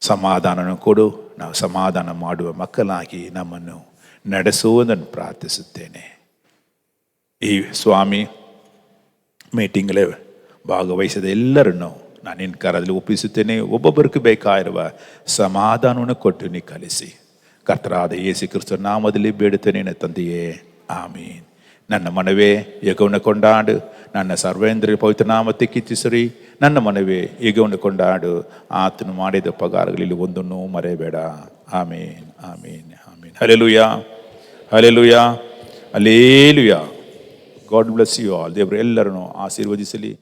ಸಮಾಧಾನವನ್ನು ಕೊಡು. ನಾವು ಸಮಾಧಾನ ಮಾಡುವ ಮಕ್ಕಳಾಗಿ ನಮ್ಮನ್ನು ನಡೆಸುವುದನ್ನು ಪ್ರಾರ್ಥಿಸುತ್ತೇನೆ. ಈ ಸ್ವಾಮಿ ಮೀಟಿಂಗಲ್ಲಿ ಭಾಗವಹಿಸಿದ ಎಲ್ಲರನ್ನು ನಾನು ನಿನ್ನ ಕರದಲ್ಲಿ ಒಪ್ಪಿಸುತ್ತೇನೆ. ಒಬ್ಬೊಬ್ಬರಿಗೆ ಬೇಕಾಗಿರುವ ಸಮಾಧಾನವನ್ನು ಕೊಟ್ಟು ನೀ ಕಲಿಸಿ. ಕರ್ತರಾದ ಯೇಸು ಕ್ರಿಸ್ತನ ನಾಮದಲ್ಲಿ ಬೇಡುತ್ತೇನೆ ನನ್ನ ತಂದೆಯೇ, ಆಮೀನ್. ನನ್ನ ಮನವೇ ಯೆಹೋವನ ಕೊಂಡಾಡು, ನನ್ನ ಸರ್ವೇಂದ್ರ ಪವಿತ್ರ ನಾಮத்தை ಕೀರ್ತಿಸಿರಿ. ನನ್ನ ಮನವೇ ಯೆಹೋವನ ಕೊಂಡಾಡು, ಆತನು ಮಾಡಿದ ಪಗಾರಗಳಲ್ಲಿ ಒಂದನ್ನು ಮರೆಯಬೇಡ. Amen, amen, amen. Hallelujah, hallelujah, hallelujah. God bless you all. ದೇವರು ಎಲ್ಲರನ್ನು ಆಶೀರ್ವದಿಸಲಿ.